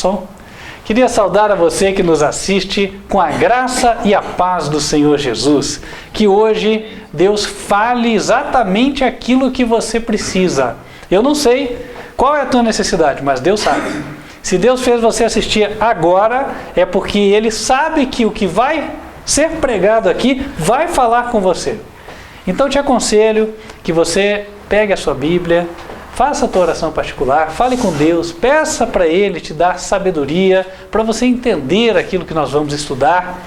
som? Queria saudar a você que nos assiste com a graça e a paz do Senhor Jesus. Que hoje Deus fale exatamente aquilo que você precisa. Eu não sei qual é a tua necessidade, mas Deus sabe. Se Deus fez você assistir agora, é porque Ele sabe que o que vai ser pregado aqui vai falar com você. Então te aconselho que você pegue a sua Bíblia, faça a tua oração particular, fale com Deus, peça para Ele te dar sabedoria para você entender aquilo que nós vamos estudar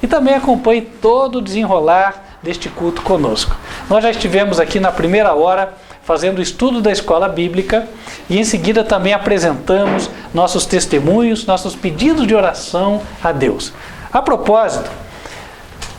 e também acompanhe todo o desenrolar deste culto conosco. Nós já estivemos aqui na primeira hora fazendo o estudo da escola bíblica e em seguida também apresentamos nossos testemunhos, nossos pedidos de oração a Deus. A propósito,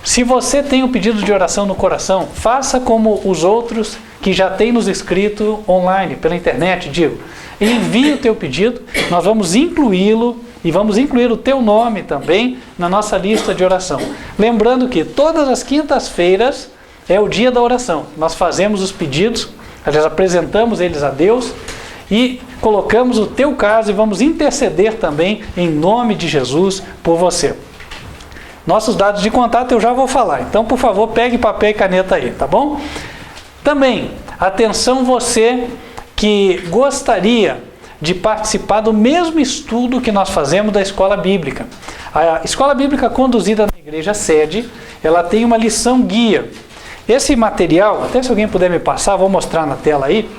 se você tem um pedido de oração no coração, faça como os outros que já têm nos escrito online, pela internet, digo. Envie o teu pedido, nós vamos incluí-lo e vamos incluir o teu nome também na nossa lista de oração. Lembrando que todas as quintas-feiras é o dia da oração. Nós fazemos os pedidos, aliás, apresentamos eles a Deus e colocamos o teu caso e vamos interceder também em nome de Jesus por você. Nossos dados de contato eu já vou falar, então por favor pegue papel e caneta aí, tá bom? Também, atenção você que gostaria de participar do mesmo estudo que nós fazemos da escola bíblica. A escola bíblica conduzida na igreja sede, ela tem uma lição guia. Esse material, até se alguém puder me passar, vou mostrar na tela aí.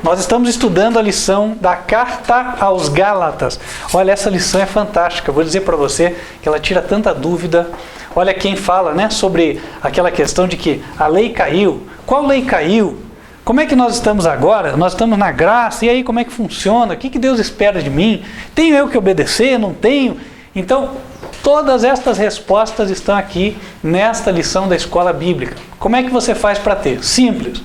Nós estamos estudando a lição da Carta aos Gálatas. Olha, essa lição é fantástica. Vou dizer para você que ela tira tanta dúvida. Olha quem fala, né, sobre aquela questão de que a lei caiu. Qual lei caiu? Como é que nós estamos agora? Nós estamos na graça. E aí, como é que funciona? O que Deus espera de mim? Tenho eu que obedecer? Não tenho? Então, todas estas respostas estão aqui nesta lição da escola bíblica. Como é que você faz para ter? Simples.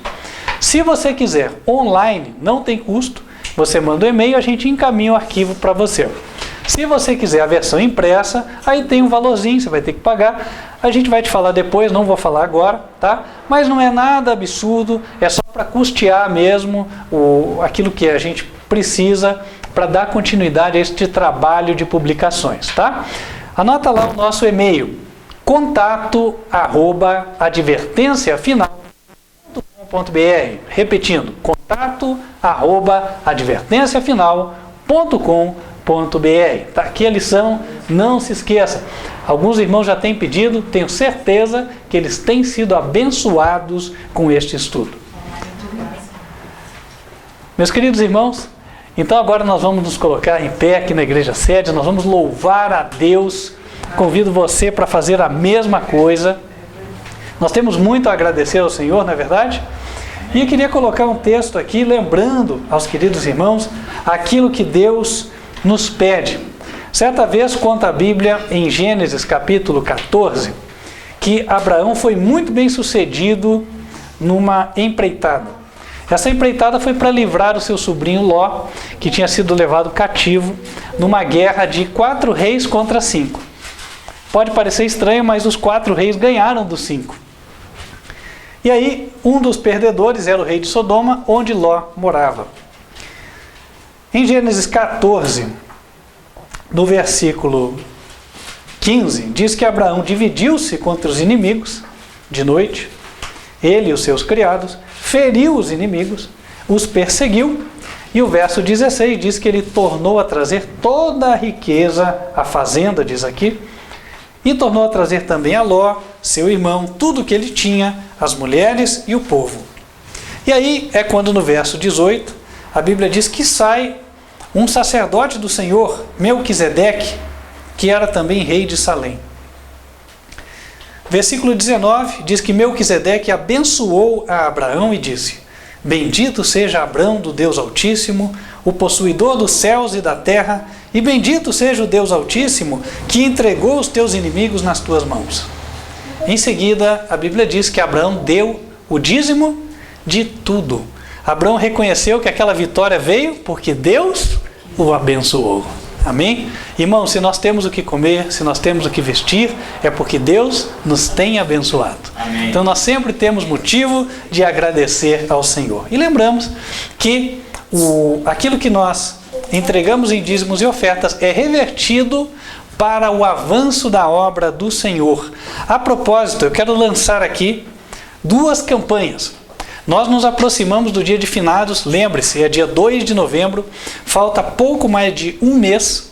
Se você quiser online, não tem custo, você manda um e-mail, a gente encaminha o arquivo para você. Se você quiser a versão impressa, aí tem um valorzinho, você vai ter que pagar. A gente vai te falar depois, não vou falar agora, tá? Mas não é nada absurdo, é só para custear mesmo aquilo que a gente precisa para dar continuidade a este trabalho de publicações, tá? Anota lá o nosso e-mail, contato@advertenciafinal.com.br. Repetindo, contato@advertenciafinal.com.br. Tá aqui a lição, não se esqueça. Alguns irmãos já têm pedido, tenho certeza que eles têm sido abençoados com este estudo. Meus queridos irmãos, então agora nós vamos nos colocar em pé aqui na igreja sede, nós vamos louvar a Deus. Convido você para fazer a mesma coisa. Nós temos muito a agradecer ao Senhor, não é verdade? E eu queria colocar um texto aqui, lembrando aos queridos irmãos aquilo que Deus nos pede. Certa vez conta a Bíblia em Gênesis capítulo 14 que Abraão foi muito bem sucedido numa empreitada. Essa empreitada foi para livrar o seu sobrinho Ló, que tinha sido levado cativo numa guerra de 4 reis contra 5. Pode parecer estranho, mas os 4 reis ganharam dos 5. E aí, um dos perdedores era o rei de Sodoma, onde Ló morava. Em Gênesis 14, no versículo 15, diz que Abraão dividiu-se contra os inimigos de noite, ele e os seus criados, feriu os inimigos, os perseguiu, e o verso 16 diz que ele tornou a trazer toda a riqueza, a fazenda, diz aqui, e tornou a trazer também a Ló, seu irmão, tudo o que ele tinha, as mulheres e o povo. E aí é quando no verso 18, a Bíblia diz que sai um sacerdote do Senhor, Melquisedeque, que era também rei de Salém. Versículo 19 diz que Melquisedeque abençoou a Abraão e disse: Bendito seja Abraão do Deus Altíssimo, o possuidor dos céus e da terra, e bendito seja o Deus Altíssimo, que entregou os teus inimigos nas tuas mãos. Em seguida, a Bíblia diz que Abraão deu o dízimo de tudo. Abraão reconheceu que aquela vitória veio porque Deus o abençoou. Amém? Irmão, se nós temos o que comer, se nós temos o que vestir, é porque Deus nos tem abençoado. Amém. Então nós sempre temos motivo de agradecer ao Senhor. E lembramos que aquilo que nós entregamos em dízimos e ofertas é revertido para o avanço da obra do Senhor. A propósito, eu quero lançar aqui 2 campanhas. Nós nos aproximamos do dia de finados, lembre-se, é dia 2 de novembro, falta pouco mais de um mês,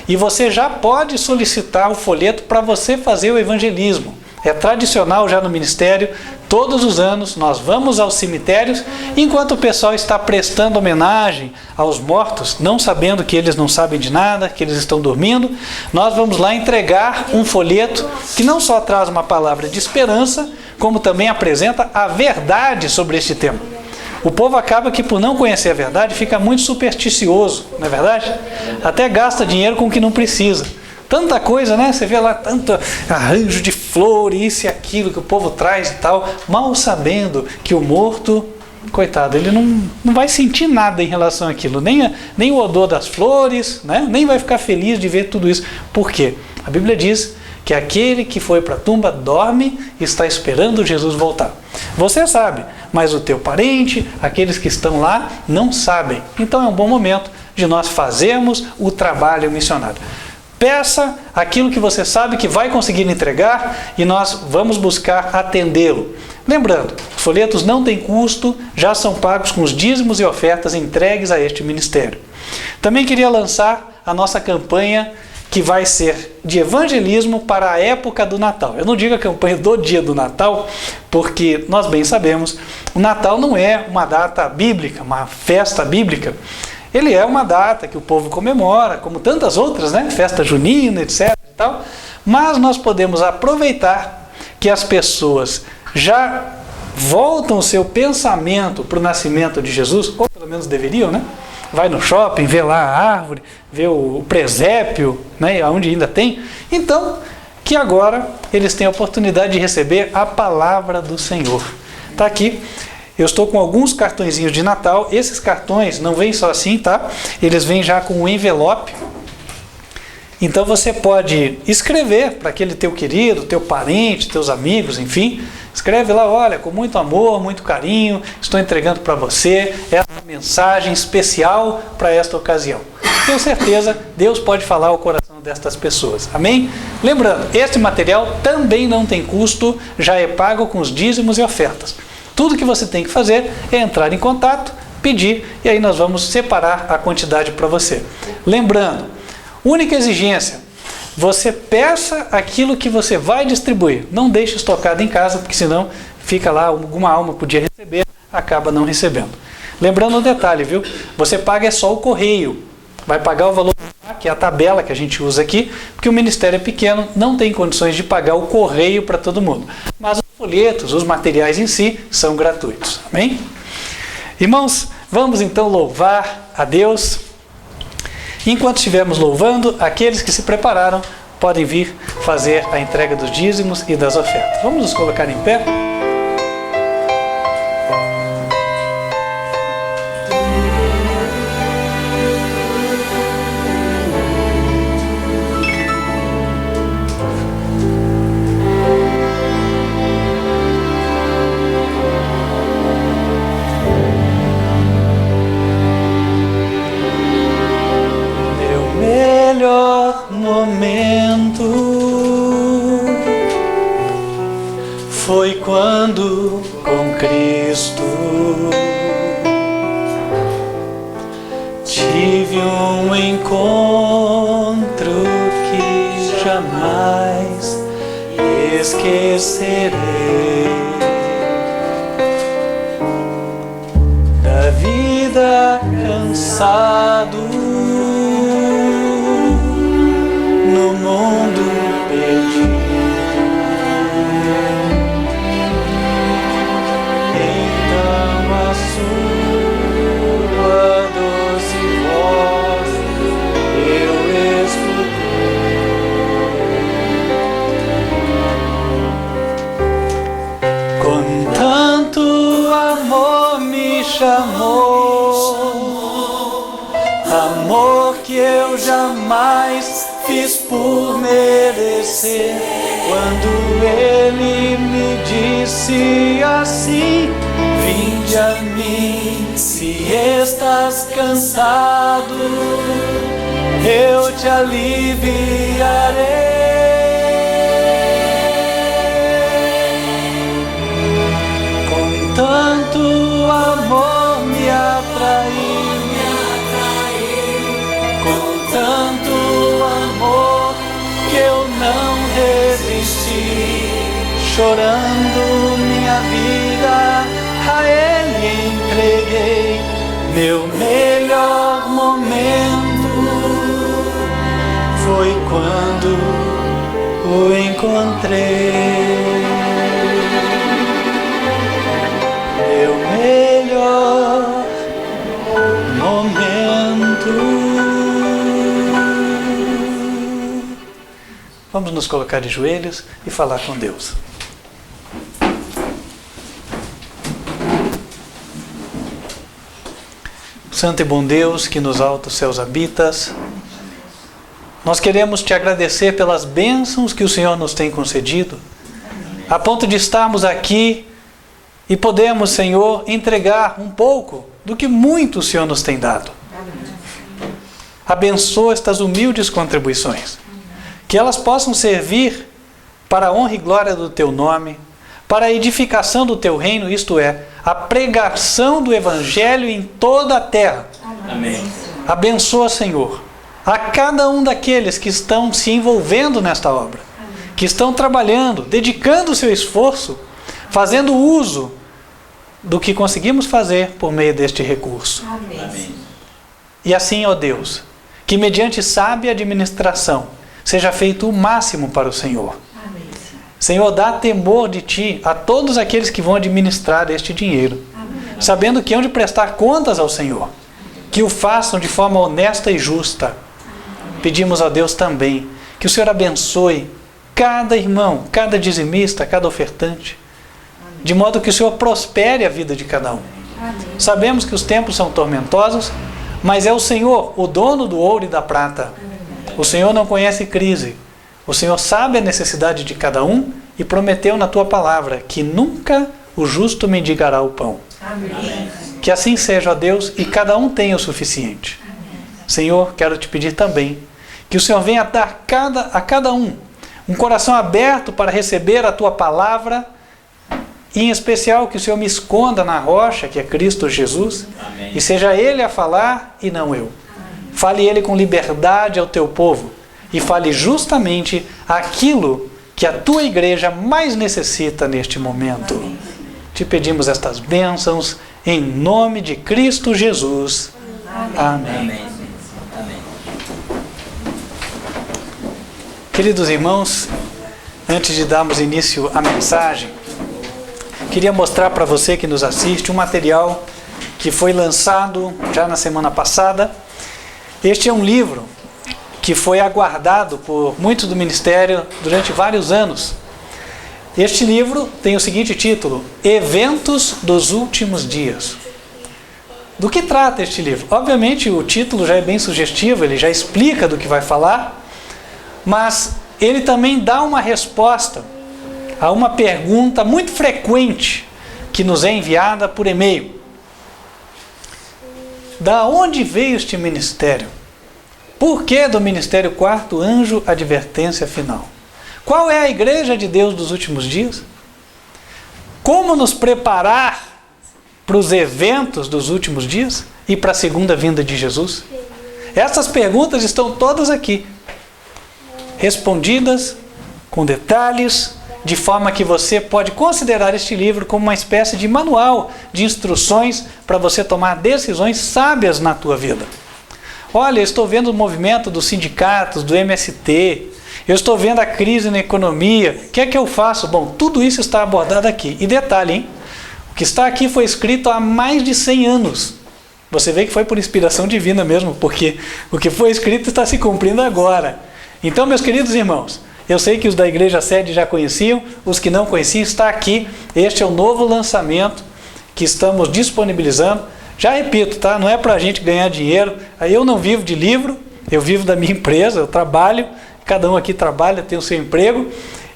e você já pode solicitar o folheto para você fazer o evangelismo. É tradicional já no ministério, todos os anos nós vamos aos cemitérios, enquanto o pessoal está prestando homenagem aos mortos, não sabendo que eles não sabem de nada, que eles estão dormindo, nós vamos lá entregar um folheto que não só traz uma palavra de esperança, como também apresenta a verdade sobre este tema. O povo acaba que, por não conhecer a verdade, fica muito supersticioso, não é verdade? Até gasta dinheiro com o que não precisa. Tanta coisa, né? Você vê lá tanto arranjo de flor, isso e aquilo que o povo traz e tal, mal sabendo que o morto, coitado, ele não vai sentir nada em relação àquilo, nem o odor das flores, né? Nem vai ficar feliz de ver tudo isso. Por quê? A Bíblia diz que aquele que foi para a tumba dorme e está esperando Jesus voltar. Você sabe, mas o teu parente, aqueles que estão lá, não sabem. Então é um bom momento de nós fazermos o trabalho missionário. Peça aquilo que você sabe que vai conseguir entregar e nós vamos buscar atendê-lo. Lembrando, os folhetos não têm custo, já são pagos com os dízimos e ofertas entregues a este ministério. Também queria lançar a nossa campanha que vai ser de evangelismo para a época do Natal. Eu não digo a campanha do dia do Natal, porque nós bem sabemos, o Natal não é uma data bíblica, uma festa bíblica. Ele é uma data que o povo comemora, como tantas outras, né? Festa junina, etc. e tal. Mas nós podemos aproveitar que as pessoas já voltam o seu pensamento para o nascimento de Jesus, ou pelo menos deveriam, né? Vai no shopping, vê lá a árvore, vê o presépio, né? Onde ainda tem. Então, que agora eles têm a oportunidade de receber a palavra do Senhor. Está aqui. Eu estou com alguns cartõezinhos de Natal. Esses cartões não vêm só assim, tá? Eles vêm já com um envelope. Então você pode escrever para aquele teu querido, teu parente, teus amigos, enfim. Escreve lá, olha, com muito amor, muito carinho, estou entregando para você essa mensagem especial para esta ocasião. Tenho certeza, Deus pode falar ao coração destas pessoas. Amém? Lembrando, este material também não tem custo, já é pago com os dízimos e ofertas. Tudo que você tem que fazer é entrar em contato, pedir, e aí nós vamos separar a quantidade para você. Lembrando, única exigência, você peça aquilo que você vai distribuir. Não deixe estocado em casa, porque senão fica lá, alguma alma podia receber, acaba não recebendo. Lembrando um detalhe, viu? Você paga é só o correio. Vai pagar o valor, que é a tabela que a gente usa aqui, porque o ministério é pequeno, não tem condições de pagar o correio para todo mundo. Mas os folhetos, os materiais em si, são gratuitos. Amém? Irmãos, vamos então louvar a Deus. Enquanto estivermos louvando, aqueles que se prepararam podem vir fazer a entrega dos dízimos e das ofertas. Vamos nos colocar em pé? Foi quando com Cristo tive um encontro que jamais esquecerei. Da vida cansado no mundo perdido, chamou, amor que eu jamais fiz por merecer. Quando ele me disse assim, vinde Vinde a mim, se estás cansado, eu te aliviarei. Com tanto amor me atraiu, com tanto amor que eu não resisti, chorando minha vida a Ele entreguei. Meu melhor momento foi quando o encontrei. Meu melhor momento. Vamos nos colocar de joelhos e falar com Deus. Santo e bom Deus, que nos altos céus habitas, nós queremos te agradecer pelas bênçãos que o Senhor nos tem concedido, a ponto de estarmos aqui e podemos, Senhor, entregar um pouco do que muito o Senhor nos tem dado. Abençoa estas humildes contribuições, que elas possam servir para a honra e glória do Teu nome, para a edificação do Teu reino, isto é, a pregação do Evangelho em toda a terra. Amém. Abençoa, Senhor, a cada um daqueles que estão se envolvendo nesta obra, que estão trabalhando, dedicando o seu esforço, fazendo uso do que conseguimos fazer por meio deste recurso. Amém. E assim, ó Deus, que mediante sábia administração seja feito o máximo para o Senhor. Senhor, dá temor de Ti a todos aqueles que vão administrar este dinheiro, sabendo que hão de prestar contas ao Senhor, que o façam de forma honesta e justa. Pedimos a Deus também que o Senhor abençoe cada irmão, cada dizimista, cada ofertante, de modo que o Senhor prospere a vida de cada um. Sabemos que os tempos são tormentosos, mas é o Senhor, o dono do ouro e da prata. O Senhor não conhece crise. O Senhor sabe a necessidade de cada um e prometeu na Tua palavra que nunca o justo mendigará o pão. Amém. Que assim seja, ó Deus, e cada um tenha o suficiente. Senhor, quero te pedir também que o Senhor venha dar a cada um coração aberto para receber a Tua palavra, e em especial que o Senhor me esconda na rocha, que é Cristo Jesus, Amém. E seja Ele a falar e não eu. Fale Ele com liberdade ao Teu povo, e fale justamente aquilo que a Tua igreja mais necessita neste momento. Amém. Te pedimos estas bênçãos em nome de Cristo Jesus. Amém. Amém. Amém. Queridos irmãos, antes de darmos início à mensagem, queria mostrar para você que nos assiste um material que foi lançado já na semana passada. Este é um livro que foi aguardado por muitos do ministério durante vários anos. Este livro tem o seguinte título: Eventos dos Últimos Dias. Do que trata este livro? Obviamente o título já é bem sugestivo, ele já explica do que vai falar, mas ele também dá uma resposta a uma pergunta muito frequente que nos é enviada por e-mail. Da onde veio este ministério? Por que do ministério Quarto Anjo Advertência Final? Qual é a igreja de Deus dos últimos dias? Como nos preparar para os eventos dos últimos dias e para a segunda vinda de Jesus? Essas perguntas estão todas aqui, respondidas com detalhes, de forma que você pode considerar este livro como uma espécie de manual de instruções para você tomar decisões sábias na tua vida. Olha, eu estou vendo o movimento dos sindicatos, do MST, eu estou vendo a crise na economia, o que é que eu faço? Bom, tudo isso está abordado aqui. E detalhe, hein? O que está aqui foi escrito há mais de 100 anos. Você vê que foi por inspiração divina mesmo, porque o que foi escrito está se cumprindo agora. Então, meus queridos irmãos, eu sei que os da Igreja Sede já conheciam, os que não conheciam, está aqui. Este é o novo lançamento que estamos disponibilizando. Já repito, tá? Não é para a gente ganhar dinheiro. Eu não vivo de livro, eu vivo da minha empresa, eu trabalho, cada um aqui trabalha, tem o seu emprego.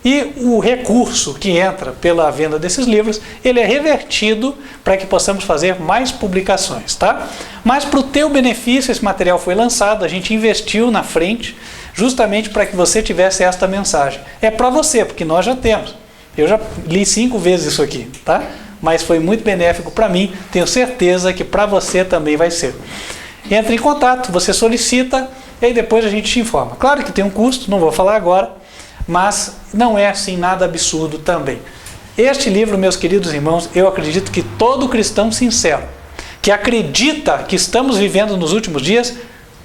E o recurso que entra pela venda desses livros, ele é revertido para que possamos fazer mais publicações, tá? Mas para o teu benefício, esse material foi lançado, a gente investiu na frente, justamente para que você tivesse esta mensagem. É para você, porque nós já temos. Eu já li 5 vezes isso aqui, tá? Mas foi muito benéfico para mim, tenho certeza que para você também vai ser. Entre em contato, você solicita, e aí depois a gente te informa. Claro que tem um custo, não vou falar agora, mas não é assim nada absurdo também. Este livro, meus queridos irmãos, eu acredito que todo cristão sincero, que acredita que estamos vivendo nos últimos dias,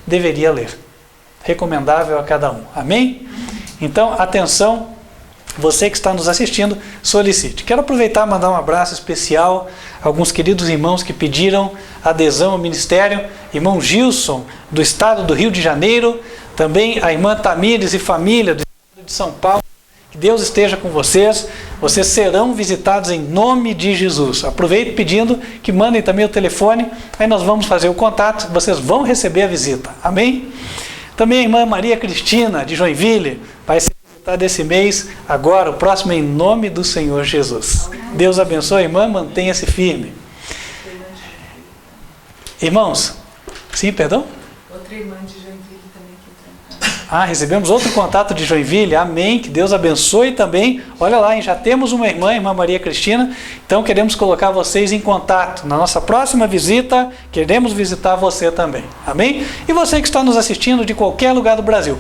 deveria ler. Recomendável a cada um. Amém? Então, atenção, você que está nos assistindo, solicite. Quero aproveitar e mandar um abraço especial a alguns queridos irmãos que pediram adesão ao ministério. Irmão Gilson, do estado do Rio de Janeiro, também a irmã Tamires e família do estado de São Paulo. Que Deus esteja com vocês. Vocês serão visitados em nome de Jesus. Aproveito pedindo que mandem também o telefone, aí nós vamos fazer o contato, vocês vão receber a visita. Amém? Também a irmã Maria Cristina, de Joinville, vai ser visitada esse mês, agora, o próximo, em nome do Senhor Jesus. Deus abençoe, irmã, mantenha-se firme. Irmãos, sim, perdão? Outra irmã de Joinville também que entrou em contato. Recebemos outro contato de Joinville, amém, que Deus abençoe também. Olha lá, hein, já temos uma irmã, irmã Maria Cristina, então queremos colocar vocês em contato. Na nossa próxima visita, queremos visitar você também, amém? E você que está nos assistindo de qualquer lugar do Brasil,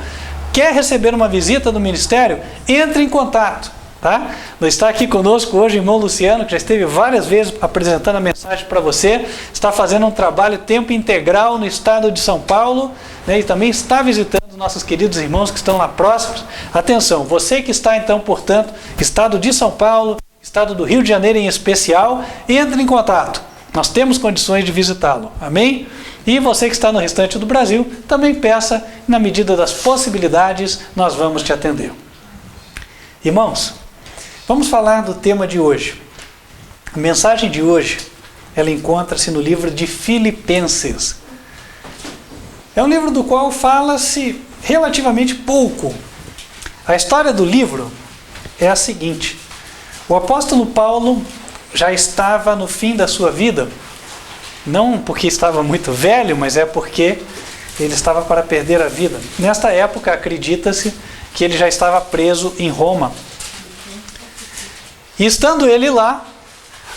quer receber uma visita do ministério? Entre em contato, tá? Está aqui conosco hoje o irmão Luciano, que já esteve várias vezes apresentando a mensagem para você, está fazendo um trabalho tempo integral no estado de São Paulo, né, e também está visitando nossos queridos irmãos que estão lá próximos. Atenção, você que está então, portanto, estado de São Paulo, estado do Rio de Janeiro em especial, entre em contato. Nós temos condições de visitá-lo, amém? E você que está no restante do Brasil, também peça, na medida das possibilidades, nós vamos te atender. Irmãos, vamos falar do tema de hoje. A mensagem de hoje, ela encontra-se no livro de Filipenses. É um livro do qual fala-se relativamente pouco. A história do livro é a seguinte: o apóstolo Paulo já estava no fim da sua vida, não porque estava muito velho, mas é porque ele estava para perder a vida. Nesta época, acredita-se que ele já estava preso em Roma. E estando ele lá,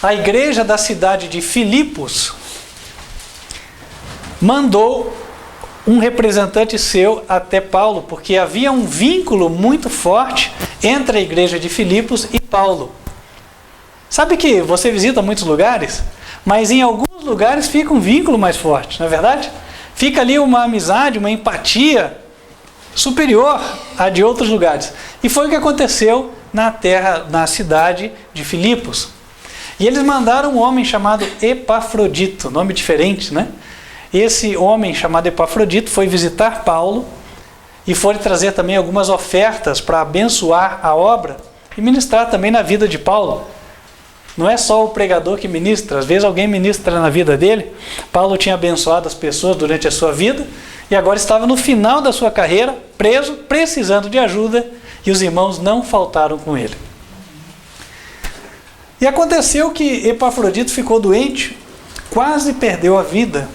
a igreja da cidade de Filipos mandou um representante seu até Paulo, porque havia um vínculo muito forte entre a igreja de Filipos e Paulo. Sabe que você visita muitos lugares, mas em alguns lugares fica um vínculo mais forte, não é verdade? Fica ali uma amizade, uma empatia superior à de outros lugares. E foi o que aconteceu na cidade de Filipos. E eles mandaram um homem chamado Epafrodito, nome diferente, né? Esse homem chamado Epafrodito foi visitar Paulo e foi trazer também algumas ofertas para abençoar a obra e ministrar também na vida de Paulo. Não é só o pregador que ministra, às vezes alguém ministra na vida dele. Paulo tinha abençoado as pessoas durante a sua vida e agora estava no final da sua carreira, preso, precisando de ajuda, e os irmãos não faltaram com ele. E aconteceu que Epafrodito ficou doente, quase perdeu a vida,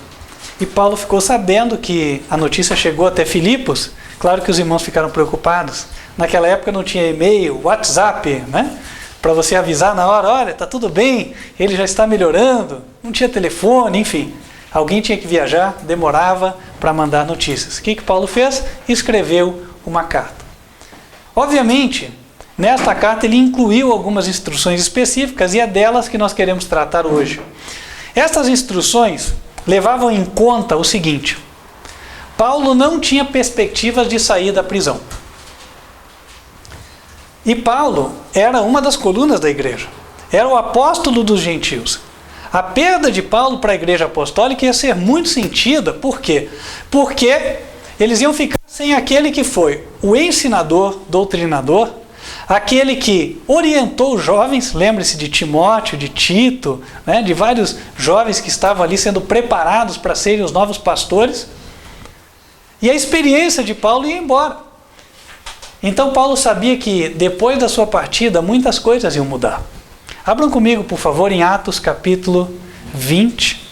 e Paulo ficou sabendo que a notícia chegou até Filipos. Claro que os irmãos ficaram preocupados. Naquela época não tinha e-mail, WhatsApp, né? Para você avisar na hora, olha, está tudo bem, ele já está melhorando. Não tinha telefone, enfim. Alguém tinha que viajar, demorava para mandar notícias. O que Paulo fez? Escreveu uma carta. Obviamente, nesta carta ele incluiu algumas instruções específicas e é delas que nós queremos tratar hoje. Estas instruções levavam em conta o seguinte: Paulo não tinha perspectivas de sair da prisão. E Paulo era uma das colunas da igreja. Era o apóstolo dos gentios. A perda de Paulo para a igreja apostólica ia ser muito sentida. Por quê? Porque eles iam ficar sem aquele que foi o ensinador, doutrinador, aquele que orientou os jovens. Lembre-se de Timóteo, de Tito, né, de vários jovens que estavam ali sendo preparados para serem os novos pastores. E a experiência de Paulo ia embora. Então Paulo sabia que depois da sua partida muitas coisas iam mudar. Abram comigo, por favor, em Atos capítulo 20.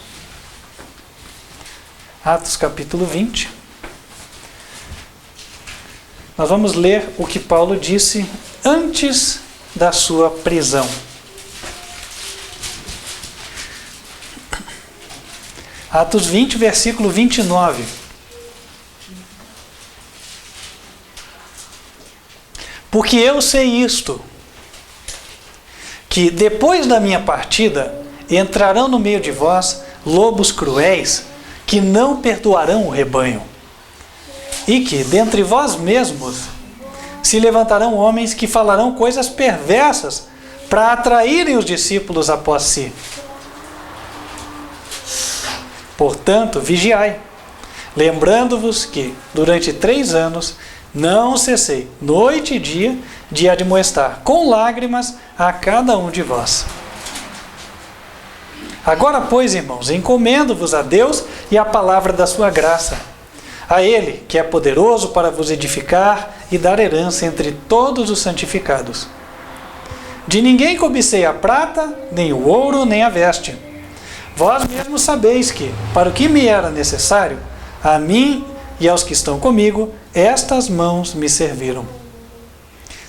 Atos capítulo 20. Nós vamos ler o que Paulo disse antes da sua prisão. Atos 20, versículo 29. Porque eu sei isto, que depois da minha partida entrarão no meio de vós lobos cruéis, que não perdoarão o rebanho, e que dentre vós mesmos se levantarão homens que falarão coisas perversas para atraírem os discípulos após si. Portanto, vigiai, lembrando-vos que durante 3 anos não cessei, noite e dia, de admoestar com lágrimas a cada um de vós. Agora, pois, irmãos, encomendo-vos a Deus e à palavra da sua graça, a Ele, que é poderoso para vos edificar e dar herança entre todos os santificados. De ninguém cobicei a prata, nem o ouro, nem a veste. Vós mesmos sabeis que, para o que me era necessário, a mim e aos que estão comigo, estas mãos me serviram.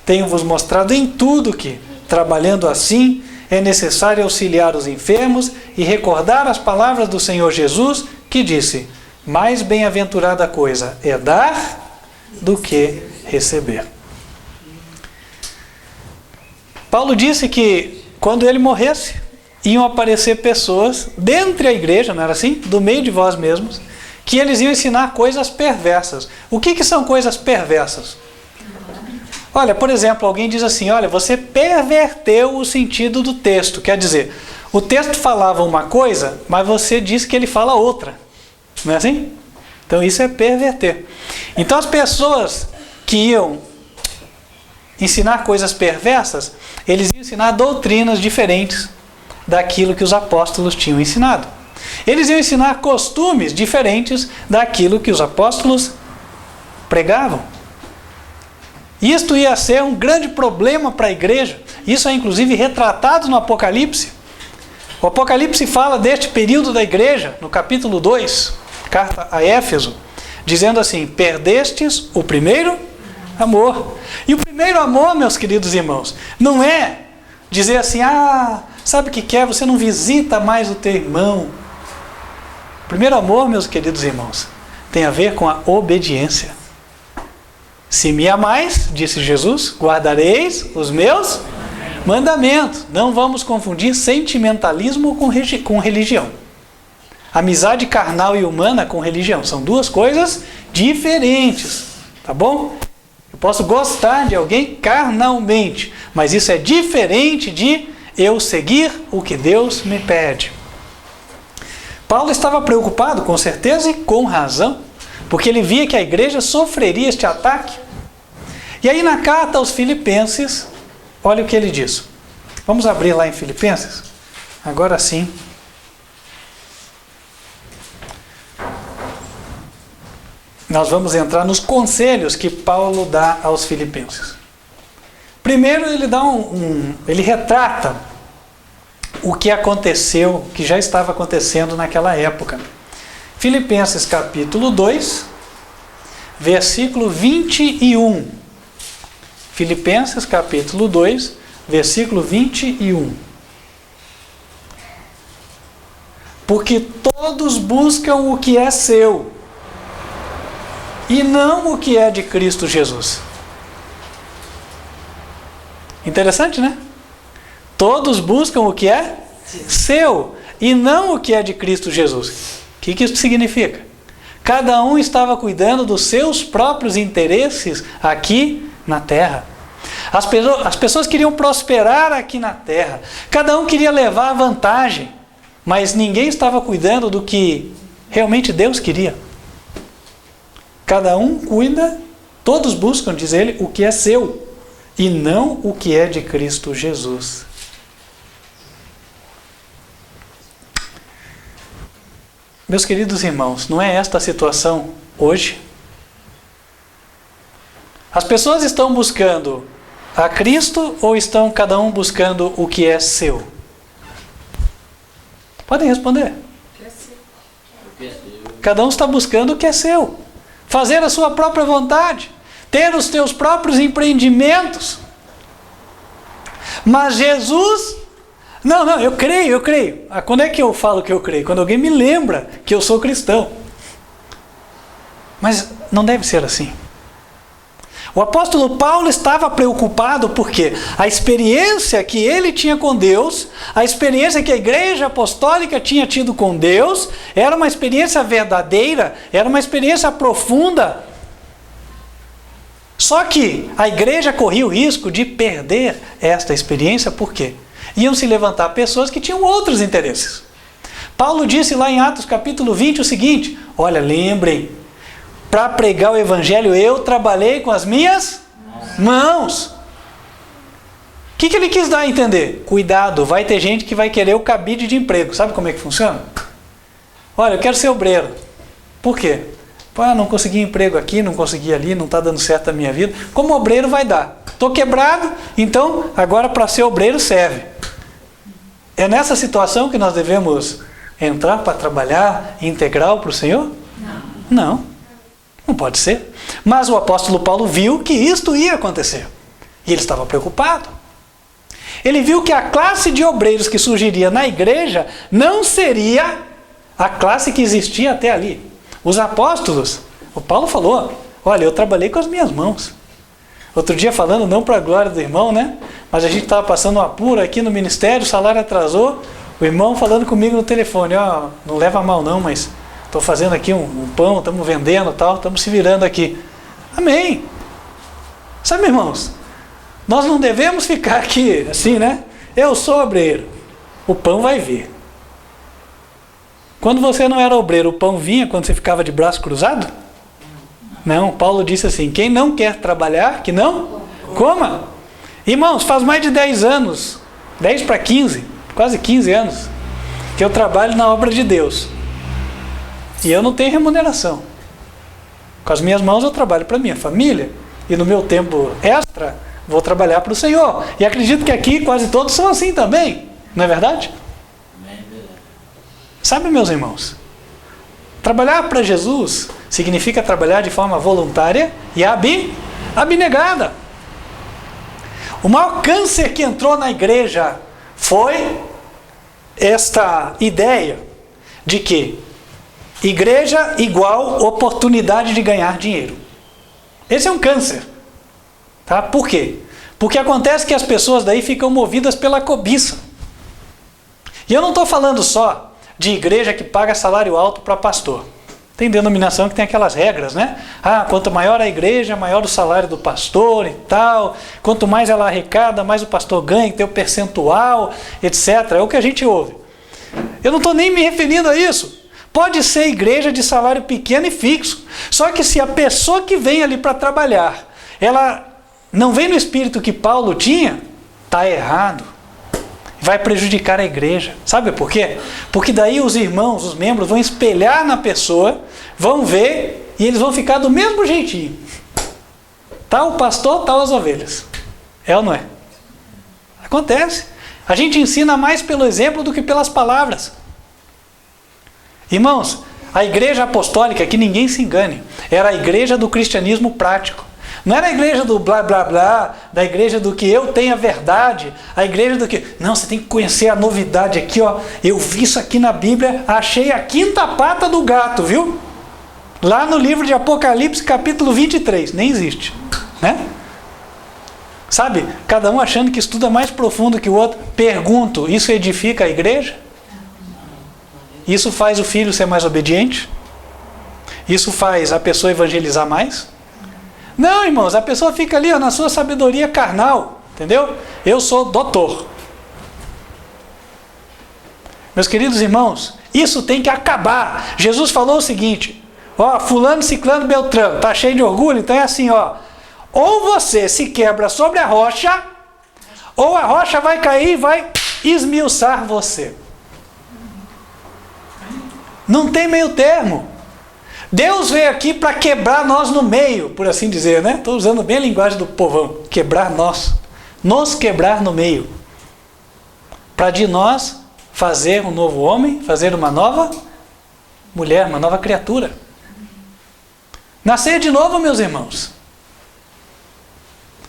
Tenho-vos mostrado em tudo que, trabalhando assim, é necessário auxiliar os enfermos e recordar as palavras do Senhor Jesus, que disse: mais bem-aventurada coisa é dar do que receber. Paulo disse que, quando ele morresse, iam aparecer pessoas dentre a igreja, não era assim? Do meio de vós mesmos, que eles iam ensinar coisas perversas. O que são coisas perversas? Olha, por exemplo, alguém diz assim: olha, você perverteu o sentido do texto. Quer dizer, o texto falava uma coisa, mas você disse que ele fala outra. Não é assim? Então isso é perverter. Então as pessoas que iam ensinar coisas perversas, eles iam ensinar doutrinas diferentes daquilo que os apóstolos tinham ensinado. Eles iam ensinar costumes diferentes daquilo que os apóstolos pregavam. Isto ia ser um grande problema para a igreja. Isso é inclusive retratado no Apocalipse. O Apocalipse fala deste período da igreja, no capítulo 2, carta a Éfeso, dizendo assim: perdestes o primeiro amor. E o primeiro amor, meus queridos irmãos, não é dizer assim: sabe o que é? Você não visita mais o teu irmão. O primeiro amor, meus queridos irmãos, tem a ver com a obediência. Se me amais, disse Jesus, guardareis os meus mandamentos. Não vamos confundir sentimentalismo com religião. Amizade carnal e humana com religião são duas coisas diferentes, tá bom? Eu posso gostar de alguém carnalmente, mas isso é diferente de eu seguir o que Deus me pede. Paulo estava preocupado, com certeza e com razão, porque ele via que a igreja sofreria este ataque. E aí na carta aos Filipenses, olha o que ele diz. Vamos abrir lá em Filipenses? Agora sim. Nós vamos entrar nos conselhos que Paulo dá aos Filipenses. Primeiro ele dá ele retrata o que aconteceu, que já estava acontecendo naquela época. Filipenses capítulo 2, versículo 21. Filipenses capítulo 2, versículo 21. Porque todos buscam o que é seu, e não o que é de Cristo Jesus. Interessante, né? Todos buscam o que é seu, e não o que é de Cristo Jesus. O que isso significa? Cada um estava cuidando dos seus próprios interesses aqui na terra. As pessoas queriam prosperar aqui na terra. Cada um queria levar vantagem, mas ninguém estava cuidando do que realmente Deus queria. Cada um cuida, todos buscam, diz ele, o que é seu, e não o que é de Cristo Jesus. Meus queridos irmãos, não é esta a situação hoje? As pessoas estão buscando a Cristo ou estão cada um buscando o que é seu? Podem responder. Cada um está buscando o que é seu. Fazer a sua própria vontade. Ter os teus próprios empreendimentos. Mas Jesus... Não, eu creio. Quando é que eu falo que eu creio? Quando alguém me lembra que eu sou cristão. Mas não deve ser assim. O apóstolo Paulo estava preocupado porque a experiência que ele tinha com Deus, a experiência que a igreja apostólica tinha tido com Deus, era uma experiência verdadeira, era uma experiência profunda. Só que a igreja corria o risco de perder esta experiência, por quê? Iam se levantar pessoas que tinham outros interesses. Paulo disse lá em Atos capítulo 20 o seguinte: olha, lembrem, para pregar o evangelho eu trabalhei com as minhas mãos. O que ele quis dar a entender? Cuidado, vai ter gente que vai querer o cabide de emprego. Sabe como é que funciona? Olha, eu quero ser obreiro. Por quê? Não consegui emprego aqui, não consegui ali, não está dando certo a minha vida. Como obreiro vai dar. Estou quebrado, então agora para ser obreiro serve. É nessa situação que nós devemos entrar para trabalhar integral para o Senhor? Não pode ser. Mas o apóstolo Paulo viu que isto ia acontecer. E ele estava preocupado. Ele viu que a classe de obreiros que surgiria na igreja não seria a classe que existia até ali. Os apóstolos, o Paulo falou, olha, eu trabalhei com as minhas mãos. Outro dia falando, não para a glória do irmão, né? Mas a gente estava passando um apuro aqui no ministério, o salário atrasou, o irmão falando comigo no telefone, não leva a mal não, mas estou fazendo aqui um pão, estamos vendendo e tal, estamos se virando aqui. Amém. Sabe, irmãos, nós não devemos ficar aqui assim, né? Eu sou obreiro, o pão vai vir. Quando você não era obreiro, o pão vinha quando você ficava de braço cruzado? Não, Paulo disse assim, quem não quer trabalhar, que não coma. Irmãos, faz mais de 10 anos, 10 para 15, quase 15 anos, que eu trabalho na obra de Deus. E eu não tenho remuneração. Com as minhas mãos eu trabalho para a minha família. E no meu tempo extra, vou trabalhar para o Senhor. E acredito que aqui quase todos são assim também. Não é verdade? Sabe, meus irmãos? Trabalhar para Jesus significa trabalhar de forma voluntária e abnegada. O maior câncer que entrou na igreja foi esta ideia de que igreja igual oportunidade de ganhar dinheiro. Esse é um câncer. Tá? Por quê? Porque acontece que as pessoas daí ficam movidas pela cobiça. E eu não estou falando só de igreja que paga salário alto para pastor. Tem denominação que tem aquelas regras, né? Quanto maior a igreja, maior o salário do pastor e tal. Quanto mais ela arrecada, mais o pastor ganha, tem o percentual, etc. É o que a gente ouve. Eu não estou nem me referindo a isso. Pode ser igreja de salário pequeno e fixo. Só que se a pessoa que vem ali para trabalhar, ela não vem no espírito que Paulo tinha, está errado. Vai prejudicar a igreja. Sabe por quê? Porque daí os irmãos, os membros vão espelhar na pessoa, vão ver e eles vão ficar do mesmo jeitinho. Tal o pastor, tal as ovelhas. É ou não é? Acontece. A gente ensina mais pelo exemplo do que pelas palavras. Irmãos, a igreja apostólica, que ninguém se engane, era a igreja do cristianismo prático. Não era a igreja do blá blá blá, da igreja do que eu tenho a verdade, a igreja do que... Não, você tem que conhecer a novidade aqui, ó. Eu vi isso aqui na Bíblia, achei a quinta pata do gato, viu? Lá no livro de Apocalipse, capítulo 23, nem existe, né? Sabe, cada um achando que estuda mais profundo que o outro. Pergunto, isso edifica a igreja? Isso faz o filho ser mais obediente? Isso faz a pessoa evangelizar mais? Não, irmãos, a pessoa fica ali na sua sabedoria carnal, entendeu? Eu sou doutor. Meus queridos irmãos, isso tem que acabar. Jesus falou o seguinte, fulano, ciclano, beltrano, tá cheio de orgulho? Então é assim, ou você se quebra sobre a rocha, ou a rocha vai cair e vai esmiuçar você. Não tem meio termo. Deus veio aqui para quebrar nós no meio, por assim dizer, né? Estou usando bem a linguagem do povão. Quebrar nós. Nos quebrar no meio. Para de nós fazer um novo homem, fazer uma nova mulher, uma nova criatura. Nascer de novo, meus irmãos.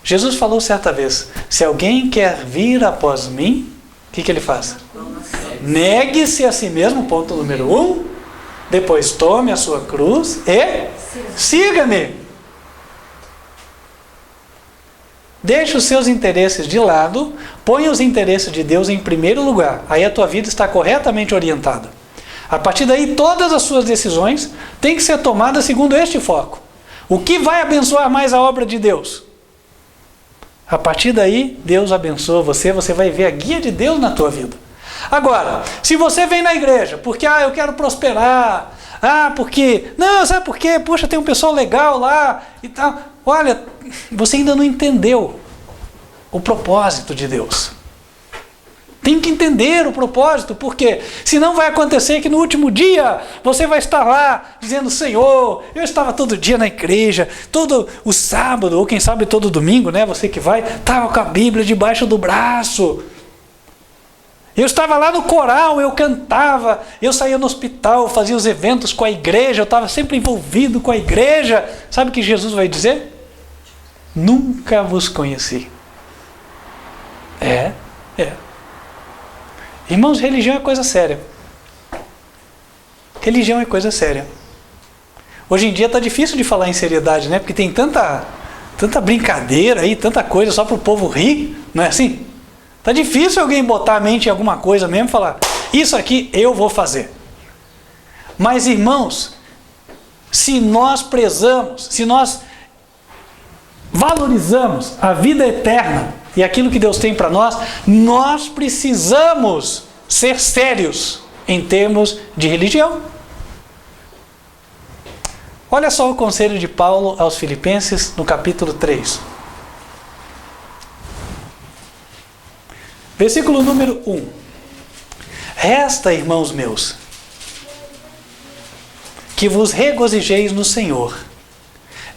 Jesus falou certa vez, se alguém quer vir após mim, o que ele faz? Negue-se a si mesmo, ponto número 1. Depois tome a sua cruz e siga-me. Deixe os seus interesses de lado, ponha os interesses de Deus em primeiro lugar. Aí a tua vida está corretamente orientada. A partir daí, todas as suas decisões têm que ser tomadas segundo este foco. O que vai abençoar mais a obra de Deus? A partir daí, Deus abençoa você, você vai ver a guia de Deus na tua vida. Agora, se você vem na igreja porque eu quero prosperar, porque, não, sabe por quê? Puxa, tem um pessoal legal lá e tal. Olha, você ainda não entendeu o propósito de Deus. Tem que entender o propósito, porque senão vai acontecer que no último dia você vai estar lá dizendo, Senhor, eu estava todo dia na igreja, todo o sábado, ou quem sabe todo domingo, né? Você que vai, estava com a Bíblia debaixo do braço. Eu estava lá no coral, eu cantava, eu saía no hospital, fazia os eventos com a igreja, eu estava sempre envolvido com a igreja. Sabe o que Jesus vai dizer? Nunca vos conheci. É. Irmãos, religião é coisa séria. Religião é coisa séria. Hoje em dia está difícil de falar em seriedade, né? Porque tem tanta brincadeira aí, tanta coisa só para o povo rir, não é assim? Está difícil alguém botar a mente em alguma coisa mesmo e falar, isso aqui eu vou fazer. Mas, irmãos, se nós prezamos, se nós valorizamos a vida eterna e aquilo que Deus tem para nós, nós precisamos ser sérios em termos de religião. Olha só o conselho de Paulo aos Filipenses no capítulo 3. Versículo número 1. Resta, irmãos meus, que vos regozijeis no Senhor.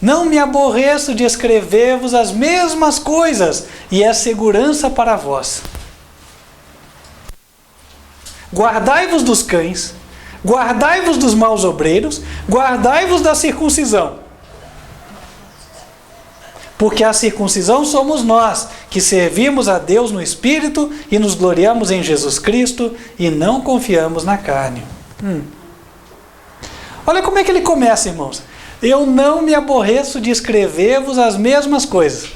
Não me aborreço de escrever-vos as mesmas coisas, e é segurança para vós. Guardai-vos dos cães, guardai-vos dos maus obreiros, guardai-vos da circuncisão. Porque a circuncisão somos nós, que servimos a Deus no Espírito e nos gloriamos em Jesus Cristo e não confiamos na carne. Olha como é que ele começa, irmãos. Eu não me aborreço de escrever-vos as mesmas coisas.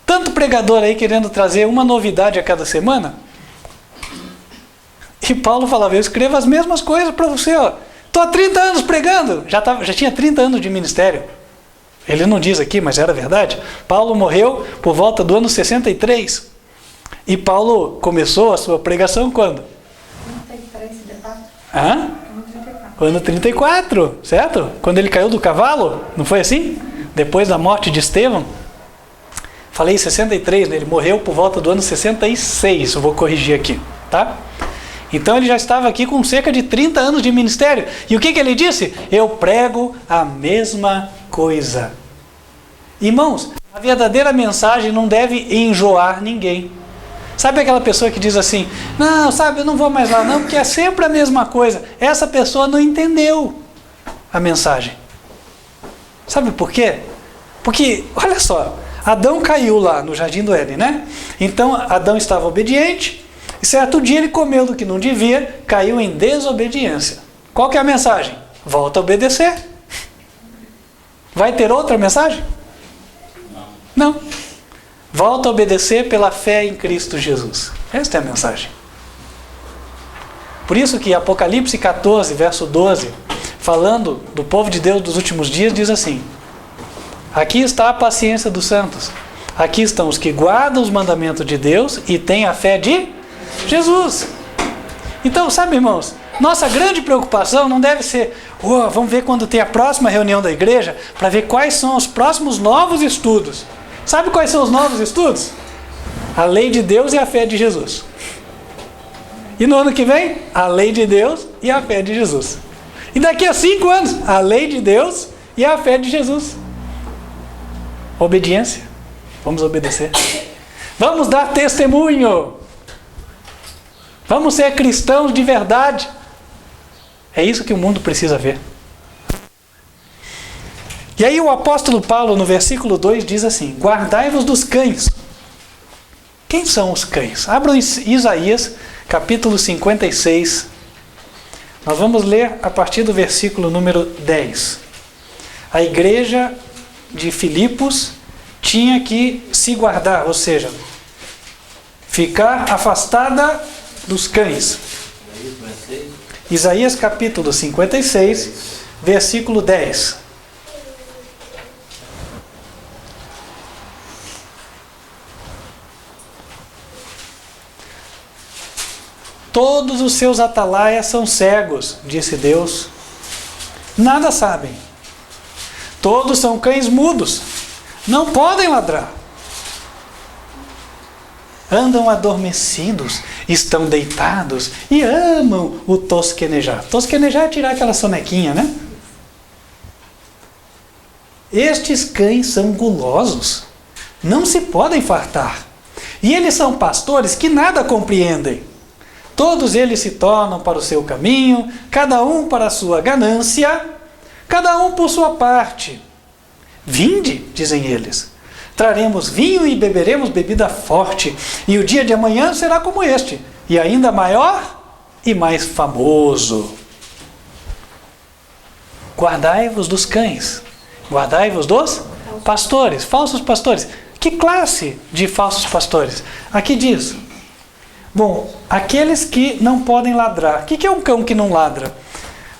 Tanto pregador aí querendo trazer uma novidade a cada semana. E Paulo falava, eu escrevo as mesmas coisas para você. Estou há 30 anos pregando. Já tinha 30 anos de ministério. Ele não diz aqui, mas era verdade. Paulo morreu por volta do ano 63. E Paulo começou a sua pregação quando? 34. Ano 34, certo? Quando ele caiu do cavalo, não foi assim? Depois da morte de Estevão. Falei 63, né? Ele morreu por volta do ano 66, eu vou corrigir aqui, tá? Então ele já estava aqui com cerca de 30 anos de ministério. E o que ele disse? Eu prego a mesma coisa. Irmãos, a verdadeira mensagem não deve enjoar ninguém. Sabe aquela pessoa que diz assim, não, sabe, eu não vou mais lá não, porque é sempre a mesma coisa. Essa pessoa não entendeu a mensagem. Sabe por quê? Porque, olha só, Adão caiu lá no Jardim do Éden, né? Então, Adão estava obediente, e certo dia ele comeu do que não devia, caiu em desobediência. Qual que é a mensagem? Volta a obedecer. Vai ter outra mensagem? Não. Volta a obedecer pela fé em Cristo Jesus. Esta é a mensagem. Por isso que Apocalipse 14, verso 12, falando do povo de Deus dos últimos dias, diz assim, aqui está a paciência dos santos. Aqui estão os que guardam os mandamentos de Deus e têm a fé de Jesus. Então, sabe, irmãos, nossa grande preocupação não deve ser, vamos ver quando tem a próxima reunião da igreja, para ver quais são os próximos novos estudos. Sabe quais são os novos estudos? A lei de Deus e a fé de Jesus. E no ano que vem, a lei de Deus e a fé de Jesus. E daqui a 5 anos, a lei de Deus e a fé de Jesus. Obediência. Vamos obedecer. Vamos dar testemunho. Vamos ser cristãos de verdade. É isso que o mundo precisa ver. E aí o apóstolo Paulo, no versículo 2, diz assim: guardai-vos dos cães. Quem são os cães? Abram Isaías, capítulo 56. Nós vamos ler a partir do versículo número 10. A igreja de Filipos tinha que se guardar, ou seja, ficar afastada dos cães. Isaías capítulo 56, versículo 10. Todos os seus atalaias são cegos, disse Deus. Nada sabem. Todos são cães mudos. Não podem ladrar. Andam adormecidos, estão deitados e amam o tosquenejar. Tosquenejar é tirar aquela sonequinha, né? Estes cães são gulosos. Não se podem fartar. E eles são pastores que nada compreendem. Todos eles se tornam para o seu caminho, cada um para a sua ganância, cada um por sua parte. Vinde, dizem eles, traremos vinho e beberemos bebida forte, e o dia de amanhã será como este, e ainda maior e mais famoso. Guardai-vos dos cães, guardai-vos dos pastores, falsos pastores. Que classe de falsos pastores? Aqui diz... Bom, aqueles que não podem ladrar. O que é um cão que não ladra?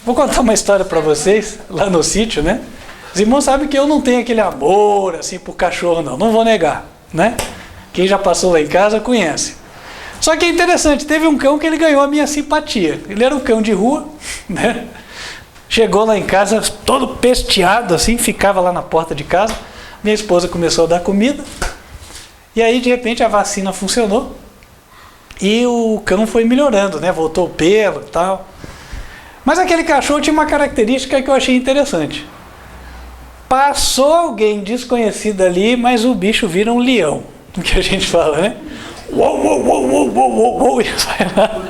Vou contar uma história para vocês, lá no sítio, né? Os irmãos sabem que eu não tenho aquele amor, assim, por cachorro, não vou negar, né? Quem já passou lá em casa conhece. Só que é interessante, teve um cão que ele ganhou a minha simpatia. Ele era um cão de rua, né? Chegou lá em casa todo pesteado, assim, ficava lá na porta de casa. Minha esposa começou a dar comida. E aí, de repente, a vacina funcionou. E o cão foi melhorando, né? Voltou o pelo e tal. Mas aquele cachorro tinha uma característica que eu achei interessante. Passou alguém desconhecido ali, mas o bicho vira um leão. O que a gente fala, né? Uou, uou, uou, uou, uou, uou, uou, e sai lá.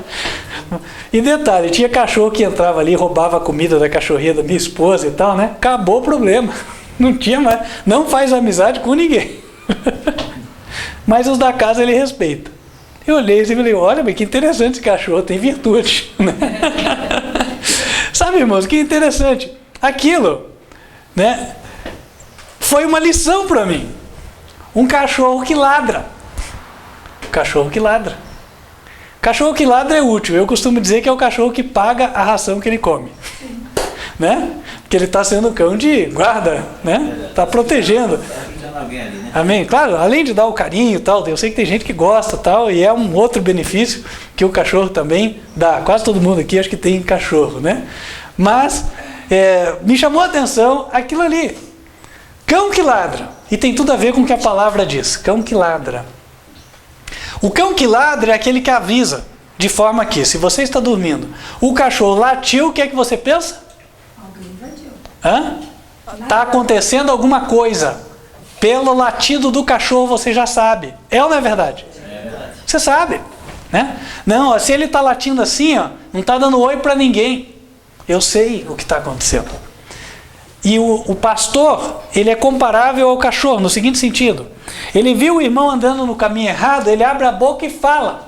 E detalhe, tinha cachorro que entrava ali, roubava a comida da cachorrinha da minha esposa e tal, né? Acabou o problema. Não tinha mais. Não faz amizade com ninguém. Mas os da casa ele respeita. Eu olhei e falei, olha, que interessante esse cachorro, tem virtude. Sabe, irmãos, que interessante. Aquilo, né, foi uma lição para mim. Um cachorro que ladra. Cachorro que ladra. Cachorro que ladra é útil. Eu costumo dizer que é o cachorro que paga a ração que ele come. Né? Porque ele está sendo cão de guarda, né? Está protegendo. Amém? Claro, além de dar o carinho e tal, eu sei que tem gente que gosta tal, e é um outro benefício que o cachorro também dá. Quase todo mundo aqui acho que tem cachorro, né? Mas me chamou a atenção aquilo ali. Cão que ladra. E tem tudo a ver com o que a palavra diz. Cão que ladra. O cão que ladra é aquele que avisa. De forma que, se você está dormindo, o cachorro latiu, o que é que você pensa? Alguém invadiu. Hã? Está acontecendo alguma coisa. Pelo latido do cachorro você já sabe. É ou não é verdade? É verdade. Você sabe, né? Não, ó, se ele está latindo assim, ó, não está dando oi para ninguém. Eu sei o que está acontecendo. E o pastor, ele é comparável ao cachorro, no seguinte sentido. Ele viu o irmão andando no caminho errado, ele abre a boca e fala.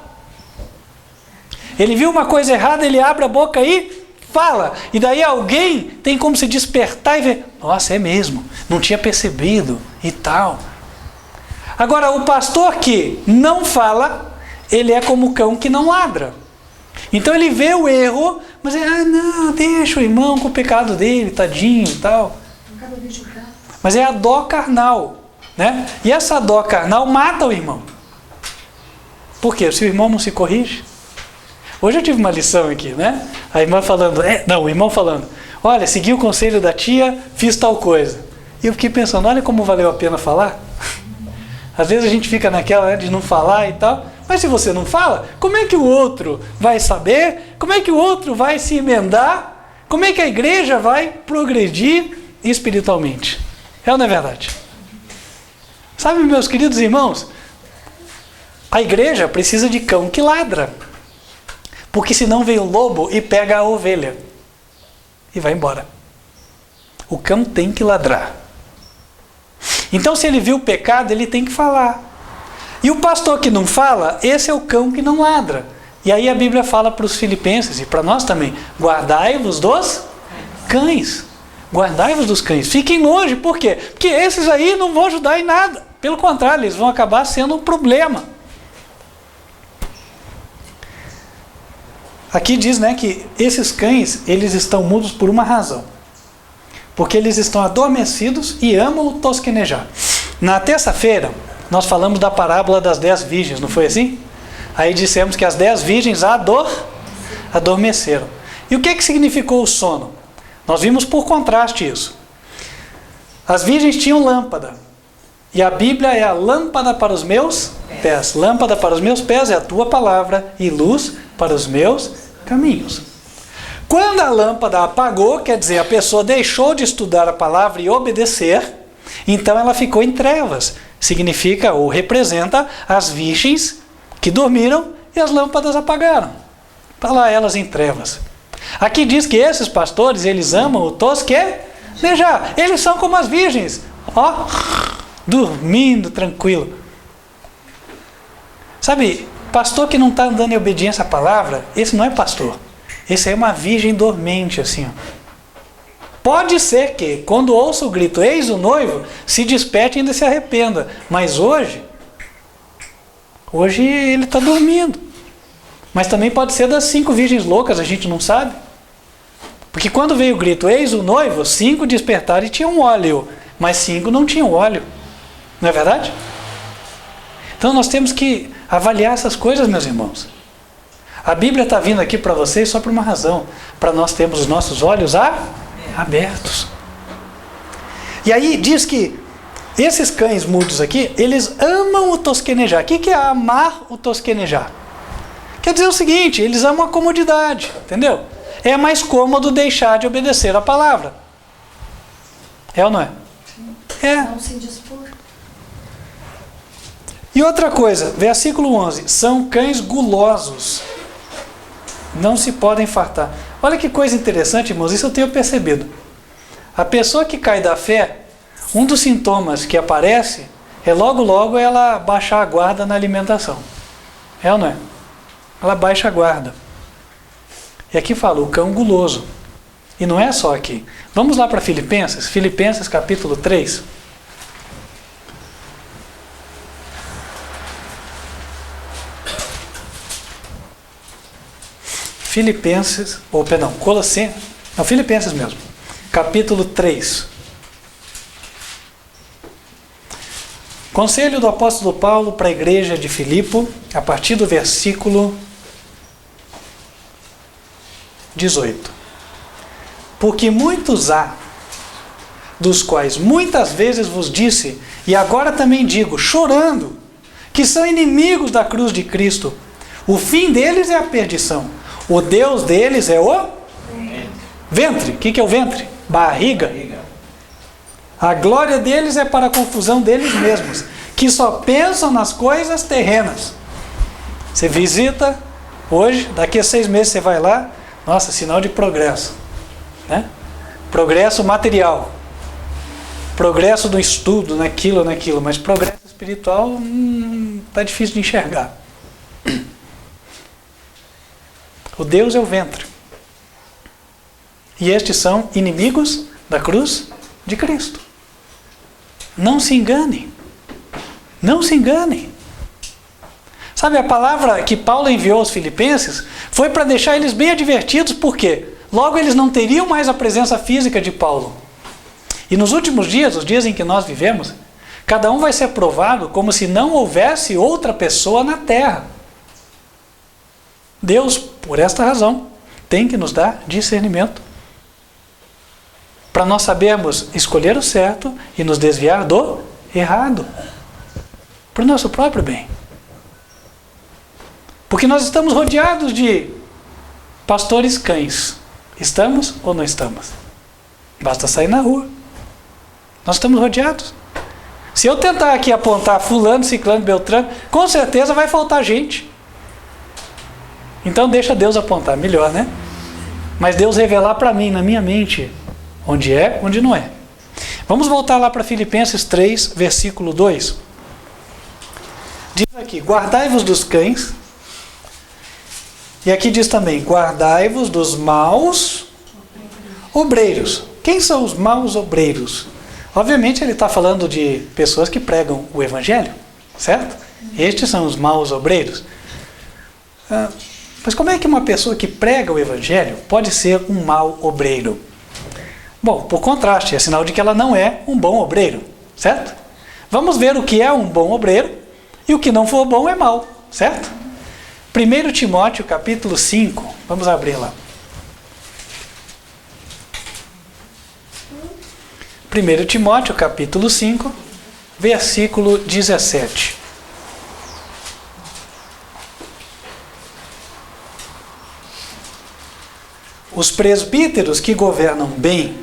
Ele viu uma coisa errada, ele abre a boca e fala. E daí alguém tem como se despertar e ver, nossa, é mesmo, não tinha percebido e tal. Agora, o pastor que não fala, ele é como o cão que não ladra. Então ele vê o erro, mas ele, não, deixa o irmão com o pecado dele, tadinho e tal. Mas é a dó carnal, né? E essa dó carnal mata o irmão. Por quê? Se o irmão não se corrige. Hoje eu tive uma lição aqui, né? A irmã falando, o irmão falando, olha, segui o conselho da tia, fiz tal coisa. E eu fiquei pensando, olha como valeu a pena falar. Às vezes a gente fica naquela, né, de não falar e tal, mas se você não fala, como é que o outro vai saber? Como é que o outro vai se emendar como é que a igreja vai progredir espiritualmente? É ou não é verdade? Sabe, meus queridos irmãos, a igreja precisa de cão que ladra. Porque senão vem o lobo e pega a ovelha. E vai embora. O cão tem que ladrar. Então, se ele viu o pecado, ele tem que falar. E o pastor que não fala, esse é o cão que não ladra. E aí a Bíblia fala para os filipenses, e para nós também, guardai-vos dos cães. Guardai-vos dos cães. Fiquem longe, por quê? Porque esses aí não vão ajudar em nada. Pelo contrário, eles vão acabar sendo um problema. Aqui diz, né, que esses cães, eles estão mudos por uma razão. Porque eles estão adormecidos e amam o tosquenejar. Na terça-feira, nós falamos da parábola das 10 virgens, não foi assim? Aí dissemos que as 10 virgens adormeceram. E o que significou o sono? Nós vimos por contraste isso. As virgens tinham lâmpada. E a Bíblia é a lâmpada para os meus pés. Lâmpada para os meus pés é a tua palavra e luz para os meus caminhos. Quando a lâmpada apagou, quer dizer, a pessoa deixou de estudar a palavra e obedecer, então ela ficou em trevas. Significa ou representa as virgens que dormiram e as lâmpadas apagaram. Está lá elas em trevas. Aqui diz que esses pastores, eles amam o tosquenejar. Eles são como as virgens. Ó, dormindo, tranquilo. Sabe, pastor que não está andando em obediência à palavra, esse não é pastor. Esse é uma virgem dormente, assim. Ó. Pode ser que, quando ouça o grito, eis o noivo, se desperte e ainda se arrependa. Mas hoje ele está dormindo. Mas também pode ser das 5 virgens loucas, a gente não sabe. Porque quando veio o grito, eis o noivo, 5 despertaram e tinham óleo. Mas 5 não tinham óleo. Não é verdade? Então nós temos que avaliar essas coisas, meus irmãos. A Bíblia está vindo aqui para vocês só por uma razão. Para nós termos os nossos olhos abertos. E aí diz que esses cães mudos aqui, eles amam o tosquenejar. O que é amar o tosquenejar? Quer dizer o seguinte, eles amam a comodidade, entendeu? É mais cômodo deixar de obedecer a palavra. É ou não é? É. Não se dispor. E outra coisa, versículo 11, são cães gulosos. Não se podem fartar. Olha que coisa interessante, irmãos, isso eu tenho percebido. A pessoa que cai da fé, um dos sintomas que aparece é logo ela baixar a guarda na alimentação. É ou não é? Ela baixa a guarda. E aqui fala, o cão guloso. E não é só aqui. Vamos lá para Filipenses capítulo 3. Filipenses mesmo, capítulo 3. Conselho do apóstolo Paulo para a igreja de Filipo, a partir do versículo 18. Porque muitos há, dos quais muitas vezes vos disse, e agora também digo, chorando, que são inimigos da cruz de Cristo. O fim deles é a perdição. O Deus deles é o ventre. O que é o ventre? Barriga. A glória deles é para a confusão deles mesmos, que só pensam nas coisas terrenas. Você visita hoje, daqui a 6 meses você vai lá, nossa, sinal de progresso. Né? Progresso material. Progresso do estudo, naquilo, mas progresso espiritual está difícil de enxergar. O Deus é o ventre. E estes são inimigos da cruz de Cristo. Não se enganem. Não se enganem. Sabe, a palavra que Paulo enviou aos filipenses foi para deixar eles bem advertidos, por quê? Logo eles não teriam mais a presença física de Paulo. E nos últimos dias, os dias em que nós vivemos, cada um vai ser provado como se não houvesse outra pessoa na terra. Deus, por esta razão, tem que nos dar discernimento. Para nós sabermos escolher o certo e nos desviar do errado. Para o nosso próprio bem. Porque nós estamos rodeados de pastores cães. Estamos ou não estamos? Basta sair na rua. Nós estamos rodeados. Se eu tentar aqui apontar fulano, ciclano, beltrano, com certeza vai faltar gente. Então deixa Deus apontar, melhor, né? Mas Deus revelar para mim, na minha mente, onde é, onde não é. Vamos voltar lá para Filipenses 3, versículo 2. Diz aqui, guardai-vos dos cães. E aqui diz também, guardai-vos dos maus obreiros. Quem são os maus obreiros? Obviamente ele está falando de pessoas que pregam o evangelho, certo? Estes são os maus obreiros. Mas como é que uma pessoa que prega o evangelho pode ser um mau obreiro? Bom, por contraste, é sinal de que ela não é um bom obreiro, certo? Vamos ver o que é um bom obreiro e o que não for bom é mau, certo? 1 Timóteo capítulo 5, vamos abrir lá. 1 Timóteo capítulo 5, versículo 17. Os presbíteros que governam bem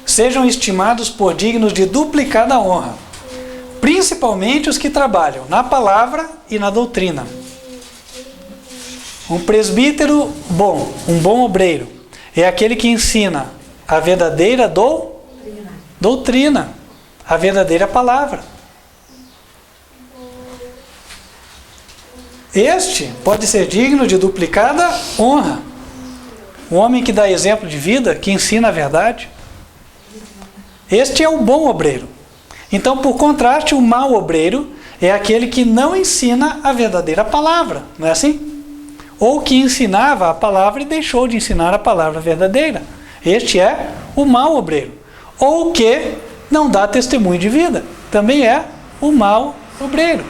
sejam estimados por dignos de duplicada honra, principalmente os que trabalham na palavra e na doutrina. Um presbítero bom, um bom obreiro, é aquele que ensina a verdadeira doutrina, a verdadeira palavra. Este pode ser digno de duplicada honra. Um homem que dá exemplo de vida, que ensina a verdade. Este é o bom obreiro. Então, por contraste, o mau obreiro é aquele que não ensina a verdadeira palavra, não é assim? Ou que ensinava a palavra e deixou de ensinar a palavra verdadeira. Este é o mau obreiro. Ou que não dá testemunho de vida. Também é o mau obreiro.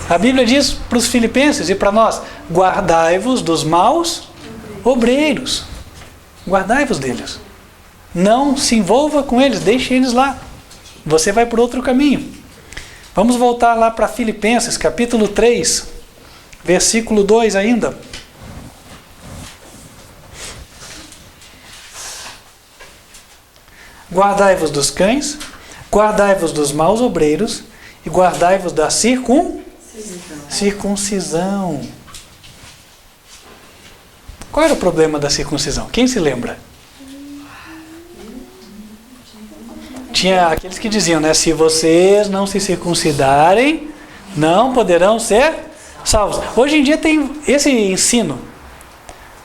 A Bíblia diz para os filipenses e para nós, guardai-vos dos maus obreiros. Guardai-vos deles. Não se envolva com eles, deixe eles lá. Você vai por outro caminho. Vamos voltar lá para Filipenses, capítulo 3, versículo 2 ainda. Guardai-vos dos cães, guardai-vos dos maus obreiros e guardai-vos da circuncisão. Qual era o problema da circuncisão? Quem se lembra? Tinha aqueles que diziam, né? Se vocês não se circuncidarem, não poderão ser salvos. Hoje em dia tem esse ensino.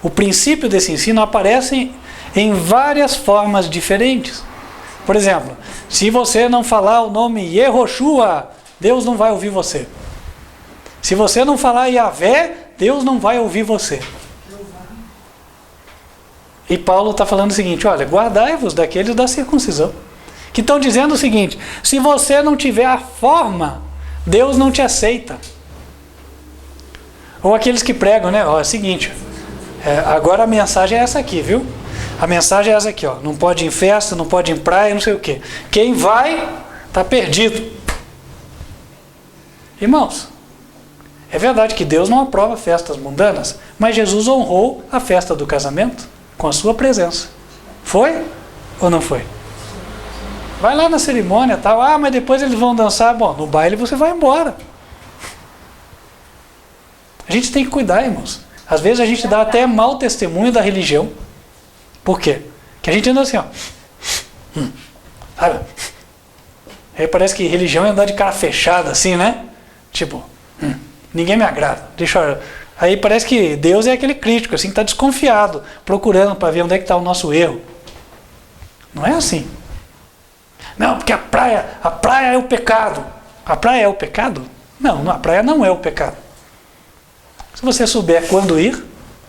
O princípio desse ensino aparece em várias formas diferentes. Por exemplo, se você não falar o nome Yehoshua, Deus não vai ouvir você. Se você não falar Yahvé, Deus não vai ouvir você. E Paulo está falando o seguinte, olha, guardai-vos daqueles da circuncisão. Que estão dizendo o seguinte, se você não tiver a forma, Deus não te aceita. Ou aqueles que pregam, né? Ó, é o seguinte, agora a mensagem é essa aqui, viu? A mensagem é essa aqui, ó. Não pode ir em festa, não pode ir em praia, não sei o quê. Quem vai, está perdido. Irmãos, é verdade que Deus não aprova festas mundanas, mas Jesus honrou a festa do casamento com a sua presença. Foi ou não foi? Vai lá na cerimônia e tal, mas depois eles vão dançar. Bom, no baile você vai embora. A gente tem que cuidar, irmãos. Às vezes a gente dá até mau testemunho da religião. Por quê? Que a gente anda assim, ó. Sabe? Aí parece que religião é andar de cara fechada, assim, né? Tipo, ninguém me agrada. Deixa eu... Aí parece que Deus é aquele crítico, assim, que está desconfiado, procurando para ver onde é que está o nosso erro. Não é assim. Não, porque a praia é o pecado. A praia é o pecado? Não, a praia não é o pecado. Se você souber quando ir,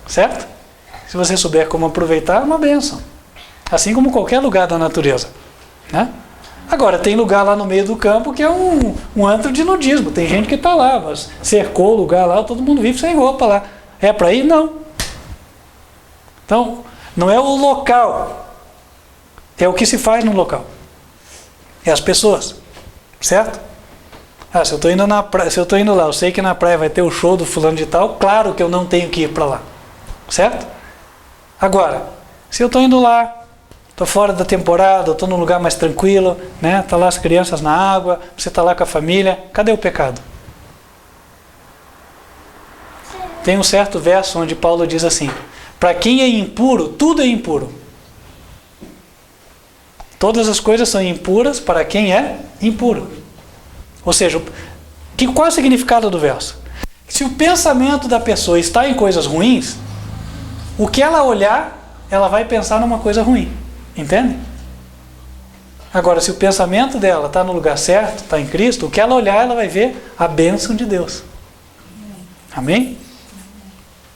certo? Se você souber como aproveitar, é uma bênção. Assim como qualquer lugar da natureza, né? Agora, tem lugar lá no meio do campo que é um antro de nudismo. Tem gente que está lá, mas cercou o lugar lá, todo mundo vive sem roupa lá. É para ir? Não. Então, não é o local. É o que se faz no local. É as pessoas. Certo? Se eu estou indo na praia, se eu estou indo lá, eu sei que na praia vai ter o show do fulano de tal, claro que eu não tenho que ir para lá. certo? Agora, se eu estou indo lá, estou fora da temporada, estou num lugar mais tranquilo, né? Tá lá as crianças na água, você está lá com a família, cadê o pecado? Tem um certo verso onde Paulo diz assim: para quem é impuro, tudo é impuro. Todas as coisas são impuras para quem é impuro. Ou seja, qual é o significado do verso? Se o pensamento da pessoa está em coisas ruins, o que ela olhar, ela vai pensar numa coisa ruim. Entende? Agora, se o pensamento dela está no lugar certo, está em Cristo, o que ela olhar, ela vai ver a bênção de Deus. Amém?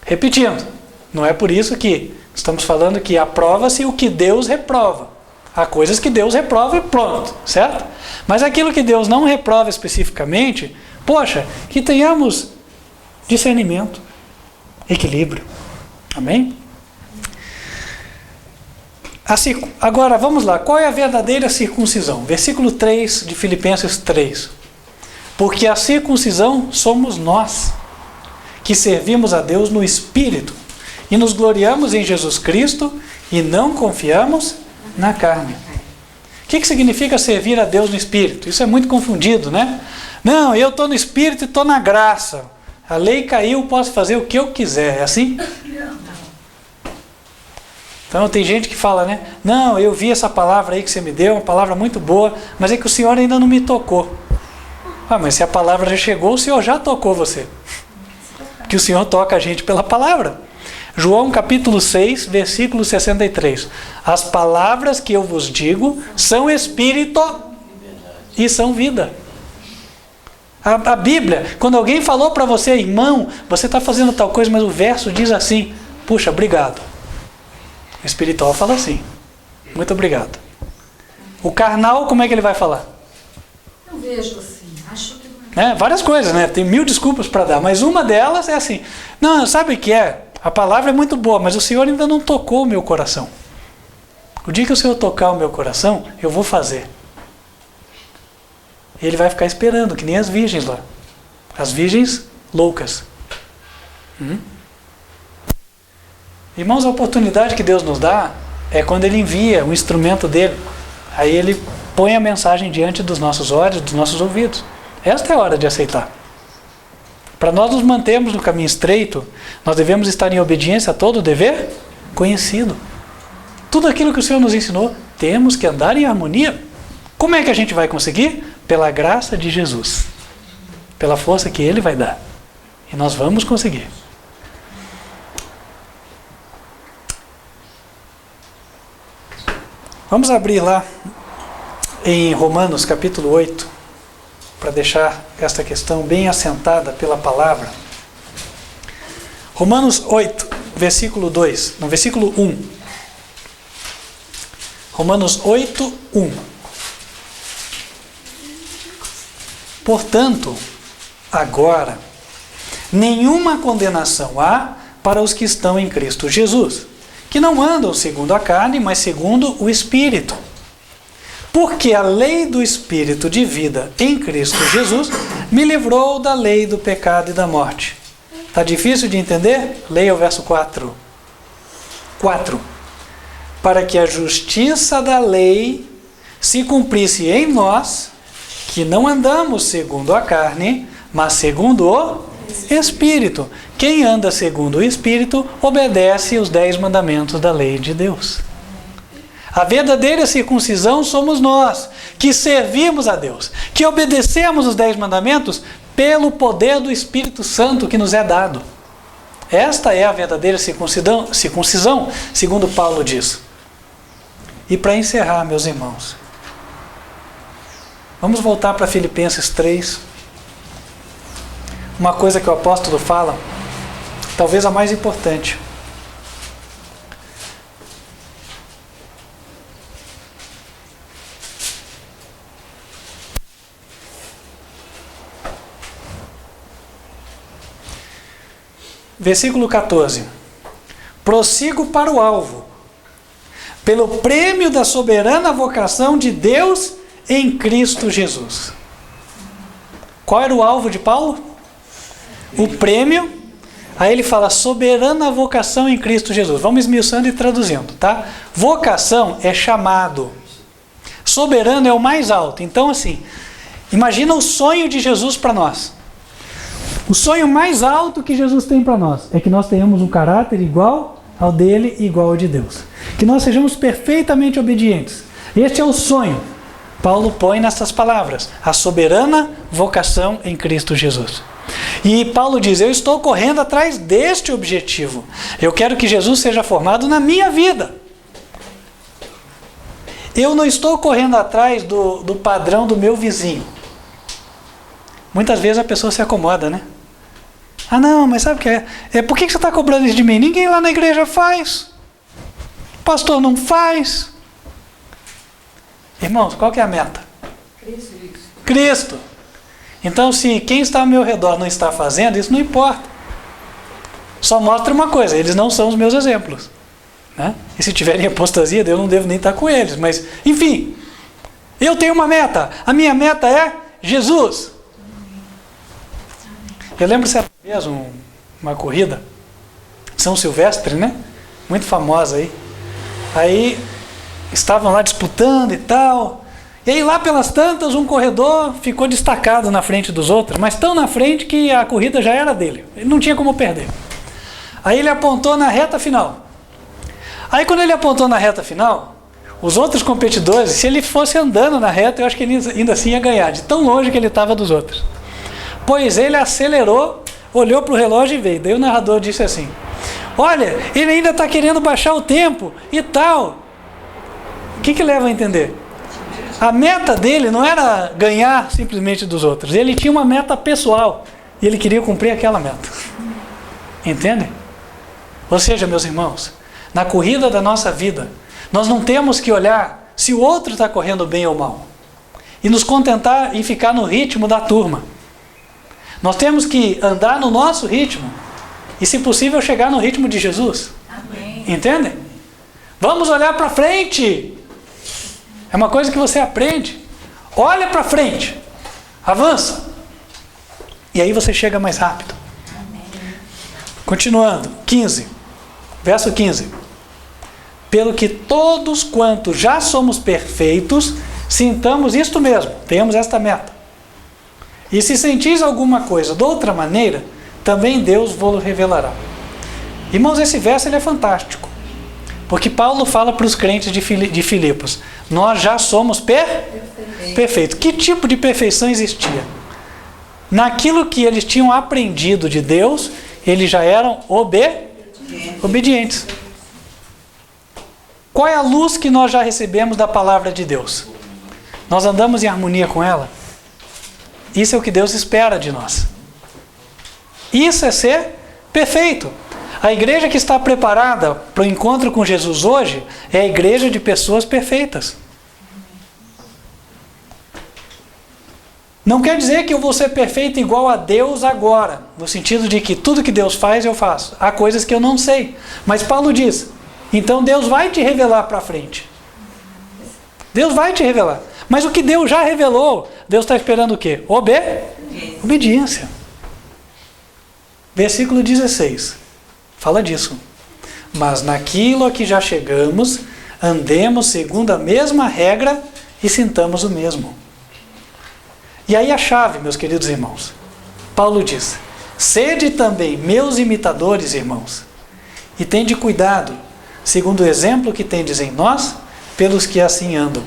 Repetindo, não é por isso que estamos falando que aprova-se o que Deus reprova. Há coisas que Deus reprova e pronto, certo? Mas aquilo que Deus não reprova especificamente, poxa, que tenhamos discernimento, equilíbrio. Amém? Agora, vamos lá. Qual é a verdadeira circuncisão? Versículo 3 de Filipenses 3. Porque a circuncisão somos nós, que servimos a Deus no Espírito, e nos gloriamos em Jesus Cristo, e não confiamos na carne. O que significa servir a Deus no Espírito? Isso é muito confundido, né? Não, eu estou no Espírito e estou na graça. A lei caiu, posso fazer o que eu quiser. É assim? Então tem gente que fala, né? Não, eu vi essa palavra aí que você me deu, uma palavra muito boa, mas é que o Senhor ainda não me tocou. Ah, mas se a palavra já chegou, o Senhor já tocou você. Que o Senhor toca a gente pela palavra. João capítulo 6, versículo 63. As palavras que eu vos digo são espírito e são vida. A Bíblia, quando alguém falou para você, irmão, você está fazendo tal coisa, mas o verso diz assim, puxa, obrigado. O espiritual fala assim, muito obrigado. O carnal, como é que ele vai falar? Eu vejo assim, acho que não é. Várias coisas, né? Tem 1000 desculpas para dar, mas uma delas é assim, não, sabe o que é? A palavra é muito boa, mas o Senhor ainda não tocou o meu coração. O dia que o Senhor tocar o meu coração, eu vou fazer. Ele vai ficar esperando, que nem as virgens lá. As virgens loucas. Irmãos, a oportunidade que Deus nos dá é quando Ele envia o instrumento dele. Aí Ele põe a mensagem diante dos nossos olhos, dos nossos ouvidos. Esta é a hora de aceitar. Para nós nos mantermos no caminho estreito, nós devemos estar em obediência a todo o dever conhecido. Tudo aquilo que o Senhor nos ensinou, temos que andar em harmonia. Como é que a gente vai conseguir? Pela graça de Jesus. Pela força que Ele vai dar. E nós vamos conseguir. Vamos abrir lá em Romanos capítulo 8, para deixar esta questão bem assentada pela palavra. Romanos 8, versículo 2, no versículo 1. Romanos 8, 1. Portanto, agora, nenhuma condenação há para os que estão em Cristo Jesus, que não andam segundo a carne, mas segundo o Espírito. Porque a lei do Espírito de vida em Cristo Jesus me livrou da lei do pecado e da morte. Está difícil de entender? Leia o verso 4. 4. Para que a justiça da lei se cumprisse em nós, que não andamos segundo a carne, mas segundo o Espírito. Quem anda segundo o Espírito obedece os 10 mandamentos da lei de Deus. A verdadeira circuncisão somos nós, que servimos a Deus, que obedecemos os 10 mandamentos pelo poder do Espírito Santo que nos é dado. Esta é a verdadeira circuncisão, segundo Paulo diz. E para encerrar, meus irmãos, vamos voltar para Filipenses 3. Uma coisa que o apóstolo fala, talvez a mais importante. Versículo 14. Prossigo para o alvo, pelo prêmio da soberana vocação de Deus em Cristo Jesus. Qual era o alvo de Paulo? O prêmio Aí ele fala soberana vocação em Cristo Jesus. Vamos esmiuçando e traduzindo, tá? Vocação é chamado. Soberano é o mais alto. Então, assim, imagina o sonho de Jesus para nós. O sonho mais alto que Jesus tem para nós é que nós tenhamos um caráter igual ao dele e igual ao de Deus. Que nós sejamos perfeitamente obedientes. Este é o sonho. Paulo põe nessas palavras, a soberana vocação em Cristo Jesus. E Paulo diz, eu estou correndo atrás deste objetivo. Eu quero que Jesus seja formado na minha vida. Eu não estou correndo atrás do padrão do meu vizinho. Muitas vezes a pessoa se acomoda, né? Ah não, mas sabe o que é? Por que você está cobrando isso de mim? Ninguém lá na igreja faz. O pastor não faz. Irmãos, qual que é a meta? Cristo. Então, se quem está ao meu redor não está fazendo, isso não importa. Só mostra uma coisa, eles não são os meus exemplos. Né? E se tiverem apostasia, eu não devo nem estar com eles. Mas, enfim, eu tenho uma meta. A minha meta é Jesus. Eu lembro certa vez uma corrida, São Silvestre, né? Muito famosa aí. Aí estavam lá disputando e tal. E aí lá pelas tantas um corredor ficou destacado na frente dos outros, mas tão na frente que a corrida já era dele. Ele não tinha como perder. Aí ele apontou na reta final. Aí quando ele apontou na reta final, os outros competidores, se ele fosse andando na reta, eu acho que ele ainda assim ia ganhar, de tão longe que ele estava dos outros. Pois ele acelerou, olhou para o relógio e veio. Daí o narrador disse assim, olha, ele ainda está querendo baixar o tempo e tal. O que leva a entender? A meta dele não era ganhar simplesmente dos outros. Ele tinha uma meta pessoal e ele queria cumprir aquela meta. Entende? Ou seja, meus irmãos, na corrida da nossa vida, nós não temos que olhar se o outro está correndo bem ou mal e nos contentar em ficar no ritmo da turma. Nós temos que andar no nosso ritmo e, se possível, chegar no ritmo de Jesus. Amém. Entende? Vamos olhar para frente. É uma coisa que você aprende. Olha para frente. Avança. E aí você chega mais rápido. Continuando. 15. Verso 15. Pelo que todos quantos já somos perfeitos, sintamos isto mesmo. Tenhamos esta meta. E se sentis alguma coisa de outra maneira, também Deus vos revelará. Irmãos, esse verso ele é fantástico. Porque Paulo fala para os crentes de Filipos, nós já somos perfeitos. Que tipo de perfeição existia? Naquilo que eles tinham aprendido de Deus, eles já eram obedientes. Qual é a luz que nós já recebemos da palavra de Deus? Nós andamos em harmonia com ela? Isso é o que Deus espera de nós. Isso é ser perfeito. A igreja que está preparada para o encontro com Jesus hoje é a igreja de pessoas perfeitas. Não quer dizer que eu vou ser perfeito igual a Deus agora, no sentido de que tudo que Deus faz eu faço. Há coisas que eu não sei. Mas Paulo diz, então Deus vai te revelar para frente. Deus vai te revelar. Mas o que Deus já revelou, Deus está esperando o quê? Obediência. Versículo 16. Fala disso. Mas naquilo a que já chegamos, andemos segundo a mesma regra e sintamos o mesmo. E aí a chave, meus queridos irmãos. Paulo diz, sede também meus imitadores, irmãos, e tende cuidado, segundo o exemplo que tendes em nós, pelos que assim andam.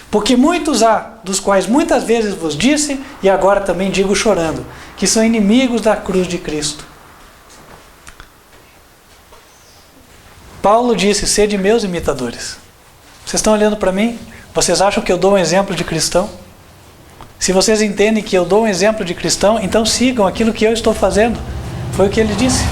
Porque muitos há, dos quais muitas vezes vos disse, e agora também digo chorando, que são inimigos da cruz de Cristo. Paulo disse, sede meus imitadores. Vocês estão olhando para mim? Vocês acham que eu dou um exemplo de cristão? Se vocês entendem que eu dou um exemplo de cristão, então sigam aquilo que eu estou fazendo. Foi o que ele disse.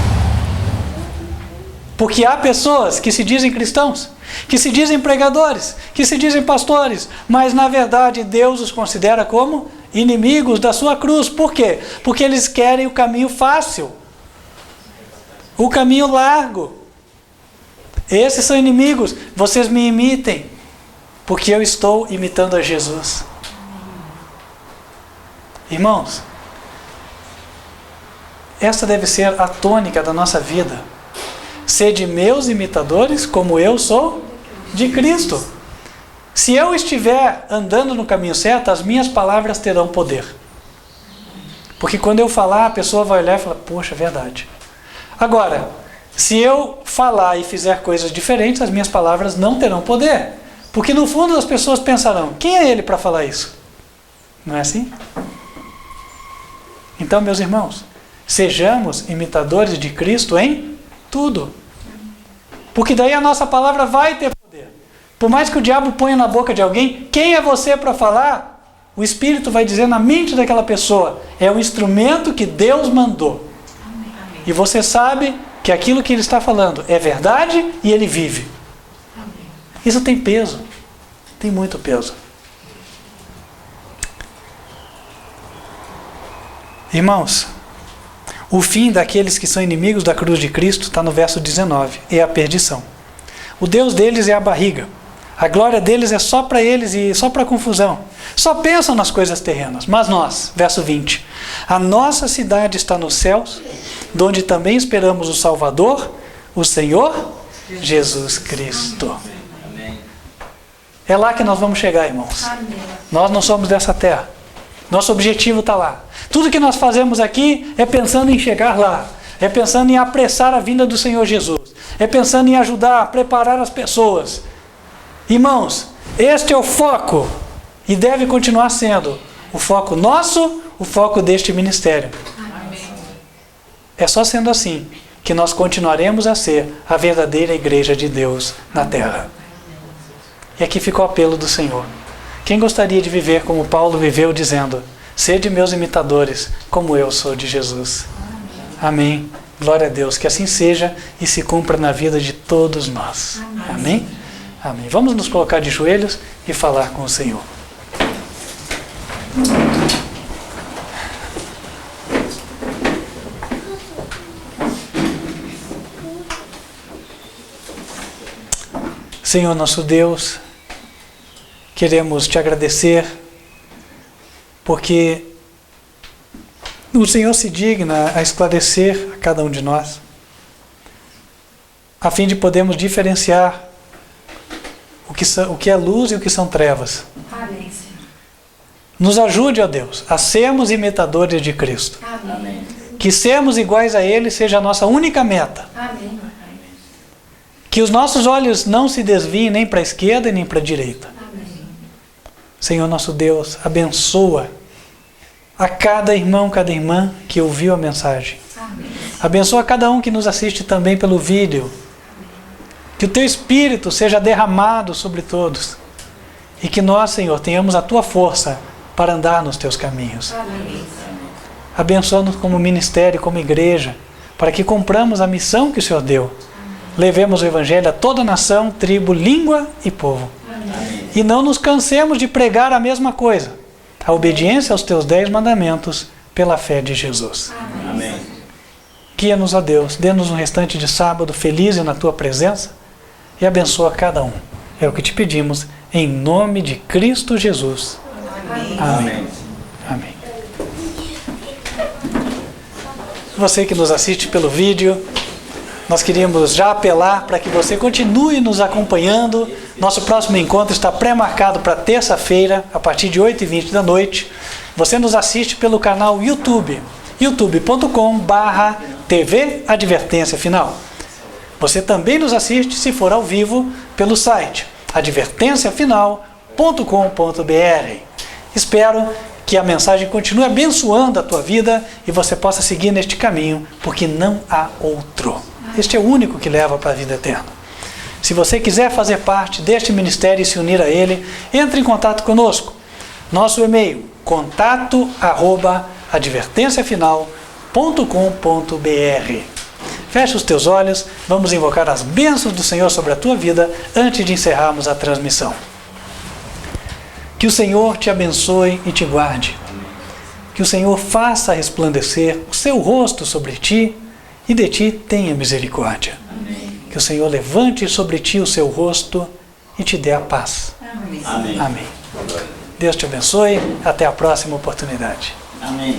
Porque há pessoas que se dizem cristãos, que se dizem pregadores, que se dizem pastores, mas na verdade Deus os considera como inimigos da sua cruz. Por quê? Porque eles querem o caminho fácil, o caminho largo. Esses são inimigos. Vocês me imitem, porque eu estou imitando a Jesus. Irmãos, essa deve ser a tônica da nossa vida. Sede meus imitadores, como eu sou de Cristo. Se eu estiver andando no caminho certo, as minhas palavras terão poder. Porque quando eu falar, a pessoa vai olhar e falar, poxa, é verdade. Agora, se eu falar e fizer coisas diferentes, as minhas palavras não terão poder. Porque no fundo as pessoas pensarão, quem é ele para falar isso? Não é assim? Então, meus irmãos, sejamos imitadores de Cristo em tudo. Porque daí a nossa palavra vai ter poder. Por mais que o diabo ponha na boca de alguém, quem é você para falar? O Espírito vai dizer na mente daquela pessoa, é o instrumento que Deus mandou. E você sabe que aquilo que ele está falando é verdade e ele vive. Isso tem peso. Tem muito peso. Irmãos, o fim daqueles que são inimigos da cruz de Cristo está no verso 19, é a perdição. O Deus deles é a barriga. A glória deles é só para eles e só para confusão. Só pensam nas coisas terrenas. Mas nós, verso 20, a nossa cidade está nos céus, de onde também esperamos o Salvador, o Senhor Jesus Cristo. É lá que nós vamos chegar, irmãos. Nós não somos dessa terra. Nosso objetivo está lá. Tudo que nós fazemos aqui é pensando em chegar lá. É pensando em apressar a vinda do Senhor Jesus. É pensando em ajudar a preparar as pessoas. Irmãos, este é o foco. E deve continuar sendo o foco nosso, o foco deste ministério. É só sendo assim que nós continuaremos a ser a verdadeira igreja de Deus na terra. E aqui fica o apelo do Senhor. Quem gostaria de viver como Paulo viveu, dizendo, sede meus imitadores, como eu sou de Jesus. Amém. Glória a Deus, que assim seja e se cumpra na vida de todos nós. Amém? Amém. Vamos nos colocar de joelhos e falar com o Senhor. Senhor nosso Deus, queremos te agradecer porque o Senhor se digna a esclarecer a cada um de nós, a fim de podermos diferenciar o que é luz e o que são trevas. Amém. Nos ajude, ó Deus, a sermos imitadores de Cristo. Amém. Que sermos iguais a Ele seja a nossa única meta. Amém. Que os nossos olhos não se desviem nem para a esquerda nem para a direita. Amém. Senhor nosso Deus, abençoa a cada irmão, cada irmã que ouviu a mensagem. Amém. Abençoa cada um que nos assiste também pelo vídeo. Que o Teu Espírito seja derramado sobre todos. E que nós, Senhor, tenhamos a Tua força para andar nos Teus caminhos. Amém. Abençoa-nos como ministério, como igreja, para que cumpramos a missão que o Senhor deu. Levemos o Evangelho a toda nação, tribo, língua e povo. Amém. E não nos cansemos de pregar a mesma coisa. A obediência aos Teus 10 mandamentos pela fé de Jesus. Amém. Guia-nos, ó Deus, dê-nos um restante de sábado feliz na Tua presença e abençoa cada um. É o que te pedimos, em nome de Cristo Jesus. Amém. Amém. Amém. Você que nos assiste pelo vídeo, nós queríamos já apelar para que você continue nos acompanhando. Nosso próximo encontro está pré-marcado para terça-feira, a partir de 8h20 da noite. Você nos assiste pelo canal YouTube, youtube.com/TV Advertência Final. Você também nos assiste, se for ao vivo, pelo site advertenciafinal.com.br. Espero que a mensagem continue abençoando a tua vida e você possa seguir neste caminho, porque não há outro. Este é o único que leva para a vida eterna. Se você quiser fazer parte deste ministério e se unir a ele, entre em contato conosco. Nosso e-mail, contato@advertenciafinal.com.br. Feche os teus olhos, vamos invocar as bênçãos do Senhor sobre a tua vida antes de encerrarmos a transmissão. Que o Senhor te abençoe e te guarde. Que o Senhor faça resplandecer o seu rosto sobre ti e de ti tenha misericórdia. Amém. Que o Senhor levante sobre ti o seu rosto e te dê a paz. Amém. Amém. Amém. Deus te abençoe. Até a próxima oportunidade. Amém.